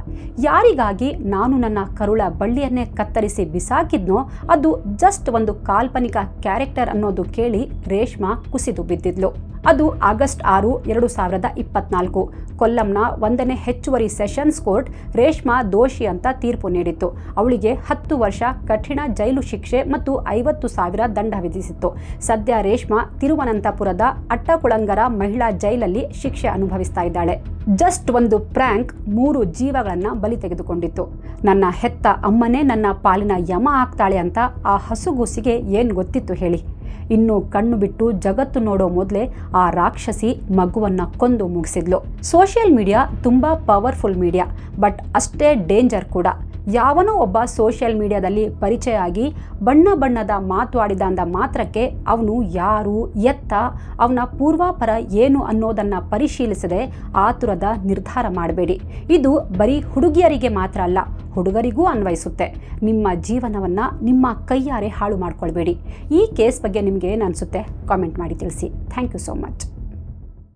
ಯಾರಿಗಾಗಿ ನಾನು ನನ್ನ ಕರುಳ ಬಳ್ಳಿಯನ್ನೇ ಕತ್ತರಿಸಿ ಬಿಸಾಕಿದ್ನೋ ಅದು ಜಸ್ಟ್ ಒಂದು ಕಾಲ್ಪನಿಕ ಕ್ಯಾರೆಕ್ಟರ್ ಅನ್ನೋದು ಕೇಳಿ ರೇಷ್ಮಾ ಕುಸಿದು ಬಿದ್ದಿದ್ಲು. ಅದು ಆಗಸ್ಟ್ 6, 2024 ಕೊಲ್ಲಂನ 1ನೇ ಹೆಚ್ಚುವರಿ ಸೆಷನ್ಸ್ ಕೋರ್ಟ್ ರೇಷ್ಮಾ ದೋಷಿ ಅಂತ ತೀರ್ಪು ನೀಡಿತ್ತು. ಅವಳಿಗೆ 10 ವರ್ಷ ಕಠಿಣ ಜೈಲು ಶಿಕ್ಷೆ ಮತ್ತು 50,000 ದಂಡ ವಿಧಿಸಿತ್ತು. ಸದ್ಯ ರೇಷ್ಮಾ ತಿರುವನಂತಪುರದ ಅಟ್ಟಕುಳಂಗರ ಮಹಿಳಾ ಜೈಲಲ್ಲಿ ಶಿಕ್ಷೆ ಅನುಭವಿಸ್ತಾ ಇದ್ದಾಳೆ. ಜಸ್ಟ್ ಒಂದು ಪ್ರ್ಯಾಂಕ್ 3 ಜೀವಗಳನ್ನು ಬಲಿ ತೆಗೆದುಕೊಂಡಿತ್ತು. ನನ್ನ ಹೆತ್ತ ಅಮ್ಮನೇ ನನ್ನ ಪಾಲಿನ ಯಮ ಆಗ್ತಾಳೆ ಅಂತ ಆ ಹಸುಗೂಸಿಗೆ ಏನು ಗೊತ್ತಿತ್ತು ಹೇಳಿ? ಇನ್ನು ಕಣ್ಣು ಬಿಟ್ಟು ಜಗತ್ತು ನೋಡೋ ಮೊದಲೇ ಆ ರಾಕ್ಷಸಿ ಮಗುವನ್ನು ಕೊಂದು ಮುಗಿಸಿದ್ಲು. ಸೋಷಿಯಲ್ ಮೀಡಿಯಾ ತುಂಬ ಪವರ್ಫುಲ್ ಮೀಡಿಯಾ, ಬಟ್ ಅಷ್ಟೇ ಡೇಂಜರ್ ಕೂಡ. ಯಾವನೋ ಒಬ್ಬ ಸೋಷಿಯಲ್ ಮೀಡಿಯಾದಲ್ಲಿ ಪರಿಚಯ ಆಗಿ ಬಣ್ಣ ಬಣ್ಣದ ಮಾತಾಡಿದ ಅಂದ ಮಾತ್ರಕ್ಕೆ ಅವನು ಯಾರು, ಎತ್ತ, ಅವನ ಪೂರ್ವಾಪರ ಏನು ಅನ್ನೋದನ್ನು ಪರಿಶೀಲಿಸದೆ ಆತುರದ ನಿರ್ಧಾರ ಮಾಡಬೇಡಿ. ಇದು ಬರೀ ಹುಡುಗಿಯರಿಗೆ ಮಾತ್ರ ಅಲ್ಲ, ಹುಡುಗರಿಗೂ ಅನ್ವಯಿಸುತ್ತೆ. ನಿಮ್ಮ ಜೀವನವನ್ನು ನಿಮ್ಮ ಕೈಯಾರೆ ಹಾಳು ಮಾಡ್ಕೊಳ್ಬೇಡಿ. ಈ ಕೇಸ್ ಬಗ್ಗೆ ನಿಮಗೆ ಏನು ಅನಿಸುತ್ತೆ ಕಾಮೆಂಟ್ ಮಾಡಿ ತಿಳಿಸಿ. Thank you so much.